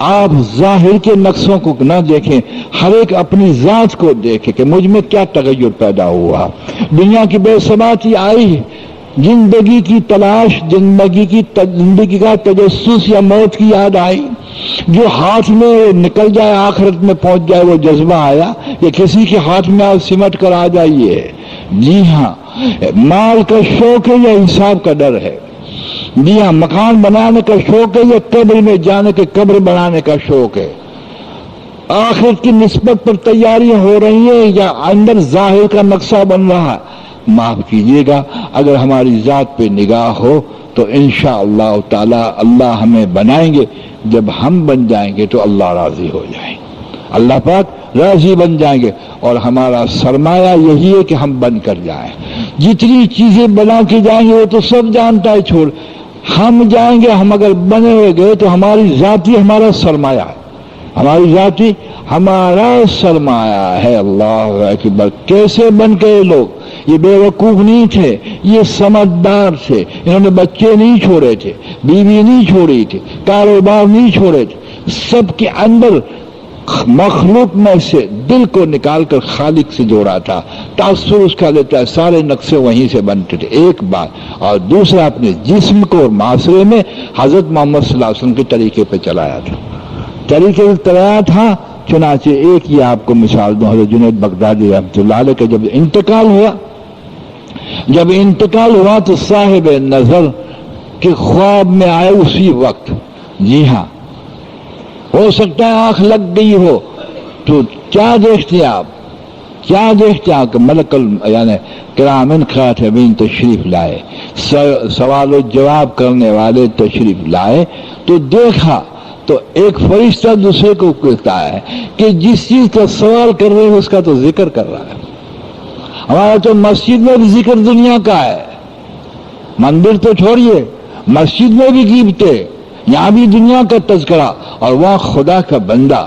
آپ ظاہر کے نقصوں کو نہ دیکھیں، ہر ایک اپنی ذات کو دیکھے کہ مجھ میں کیا تغیر پیدا ہوا. دنیا کی بے ثباتی آئی، زندگی کی تلاش، زندگی کا تجسس یا موت کی یاد آئی. جو ہاتھ میں نکل جائے آخرت میں پہنچ جائے وہ جذبہ آیا، یا کسی کے ہاتھ میں آپ سمٹ کر آ جائیے. جی ہاں، مال کا شوق ہے یا حساب کا ڈر ہے. جی ہاں، مکان بنانے کا شوق ہے یا قبر میں جانے کے قبر بنانے کا شوق ہے. آخرت کی نسبت پر تیاریاں ہو رہی ہیں یا اندر ظاہر کا نقشہ بن رہا ہے. معاف کیجیے گا، اگر ہماری ذات پہ نگاہ ہو تو انشاءاللہ تعالی اللہ ہمیں بنائیں گے. جب ہم بن جائیں گے تو اللہ راضی ہو جائیں گے، اللہ پاک راضی بن جائیں گے. اور ہمارا سرمایہ یہی ہے کہ ہم بن کر جائیں. جتنی چیزیں بنا کے جائیں گے وہ تو سب جانتا ہے، چھوڑ ہم جائیں گے. ہم اگر بنے ہوئے گئے تو ہماری ذاتی ہمارا سرمایہ ہے، ہماری ذاتی ہمارا سرمایہ ہے. اللہ اکبر. کیسے بن گئے لوگ؟ یہ بے وقوف نہیں تھے، یہ سمجھدار تھے. انہوں نے بچے نہیں چھوڑے تھے، بیوی نہیں چھوڑی تھی، کاروبار نہیں چھوڑے تھے. سب کے اندر مخلوق میں سے دل کو نکال کر خالق سے جوڑا تھا. تاثر اس کا لیتا ہے، سارے نقشے وہیں سے بنتے تھے. ایک بات. اور دوسرا، اپنے جسم کو اور معاشرے میں حضرت محمد صلی اللہ علیہ وسلم کے طریقے پہ چلایا تھا، طریقے سے چلایا تھا. چنانچہ ایک یہ آپ کو مثال دوں، حضرت جنید بغدادی رحمۃ اللہ علیہ کا جب انتقال ہوا تو صاحب نظر کے خواب میں آئے اسی وقت. جی ہاں، ہو سکتا ہے آنکھ لگ گئی ہو تو کیا دیکھتے ہیں آپ، کیا دیکھتے ہیں کہ ملک یعنی کرامن کاتبین تشریف لائے، سوال و جواب کرنے والے تشریف لائے، تو دیکھا تو ایک فرشتہ دوسرے کو کہتا ہے کہ جس چیز کا سوال کر رہے ہیں اس کا تو ذکر کر رہا ہے۔ ہمارا تو مسجد میں بھی ذکر دنیا کا ہے، مندر تو چھوڑیے، مسجد میں بھی غیبتیں، یہاں بھی دنیا کا تذکرہ، اور وہاں خدا کا بندہ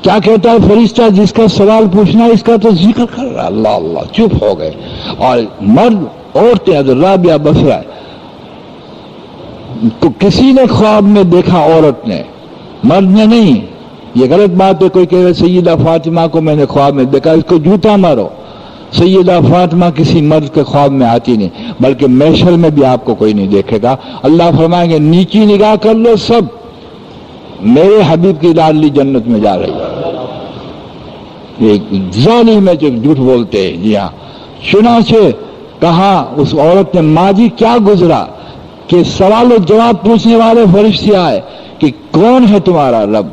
کیا کہتا ہے فرشتہ جس کا سوال پوچھنا اس کا تو ذکر کر رہا ہے۔ اللہ اللہ، چپ ہو گئے۔ اور مرد عورتیں، حضرت رابعہ بصرہ تو کسی نے خواب میں دیکھا، عورت نے، مرد نے نہیں۔ یہ غلط بات ہے، کوئی کہہ رہے سیدہ فاطمہ کو میں نے خواب میں دیکھا، اس کو جوتا مارو۔ سیدہ فاطمہ کسی مرد کے خواب میں آتی نہیں، بلکہ محشر میں بھی آپ کو کوئی نہیں دیکھے گا۔ اللہ فرمائیں گے نیچی نگاہ کر لو، سب میرے حبیب کی لاڈلی جنت میں جا رہی ہے۔ ایک ظالم ہے جو جھوٹ بولتے ہیں۔ جی ہاں، چنانچہ کہا اس عورت نے ماضی کیا گزرا کہ سوال و جواب پوچھنے والے فرشتے آئے کہ کون ہے تمہارا رب؟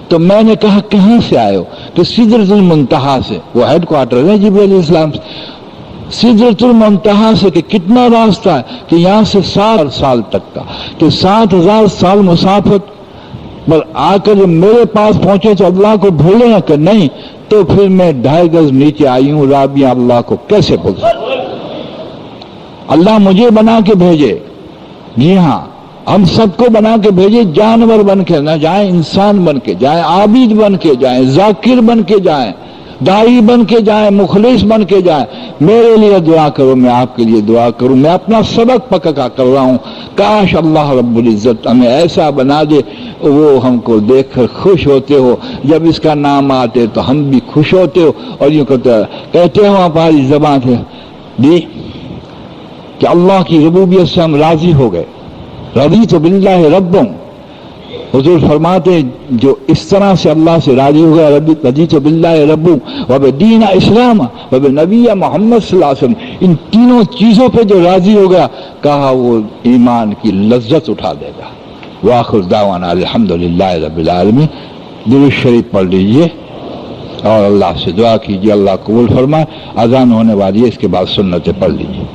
تو میں نے کہا کہاں سے آئے ہو؟ کہ سدرۃ المنتہا سے، وہ ہیڈ کوارٹر ہے جبریل علیہ السلام سے۔ سدرۃ المنتہا سے کہ کتنا راستہ ہے؟ کہ یہاں سے 7 سال تک کا، کہ 7000 سال مسافت پر آ کر جب میرے پاس پہنچے تو اللہ کو بھولے نہ کہ نہیں، تو پھر میں 2.5 گز نیچے آئی ہوں، رابعہ اللہ کو کیسے بھول سکتا؟ اللہ مجھے بنا کے بھیجے، جی ہاں ہم سب کو بنا کے بھیجے، جانور بن کے نہ جائیں، انسان بن کے جائیں، عابد بن کے جائیں، ذاکر بن کے جائیں، داعی بن کے جائیں، مخلص بن کے جائیں۔ میرے لیے دعا کرو، میں آپ کے لیے دعا کروں۔ میں اپنا سبق پکا کر رہا ہوں، کاش اللہ رب العزت ہمیں ایسا بنا دے، وہ ہم کو دیکھ کر خوش ہوتے ہو، جب اس کا نام آتے تو ہم بھی خوش ہوتے ہو، اور یوں کہتے ہو ہماری زبان سے دی کہ اللہ کی ربوبیت سے ہم راضی ہو گئے۔ رضیت باللہ ربوں، حضور فرماتے جو اس طرح سے اللہ سے راضی ہو گیا، رضیت باللہ ربوں وبدین اسلام وبنبی محمد صلی اللہ علیہ وسلم، ان تینوں چیزوں پہ جو راضی ہو گیا، کہا وہ ایمان کی لذت اٹھا دے گا۔ وآخر دعوانا الحمدللہ رب العالمین۔ درود شریف پڑھ لیجئے اور اللہ سے دعا کیجئے اللہ قبول فرمائے۔ اذان ہونے والی ہے، اس کے بعد سنتیں پڑھ لیجئے۔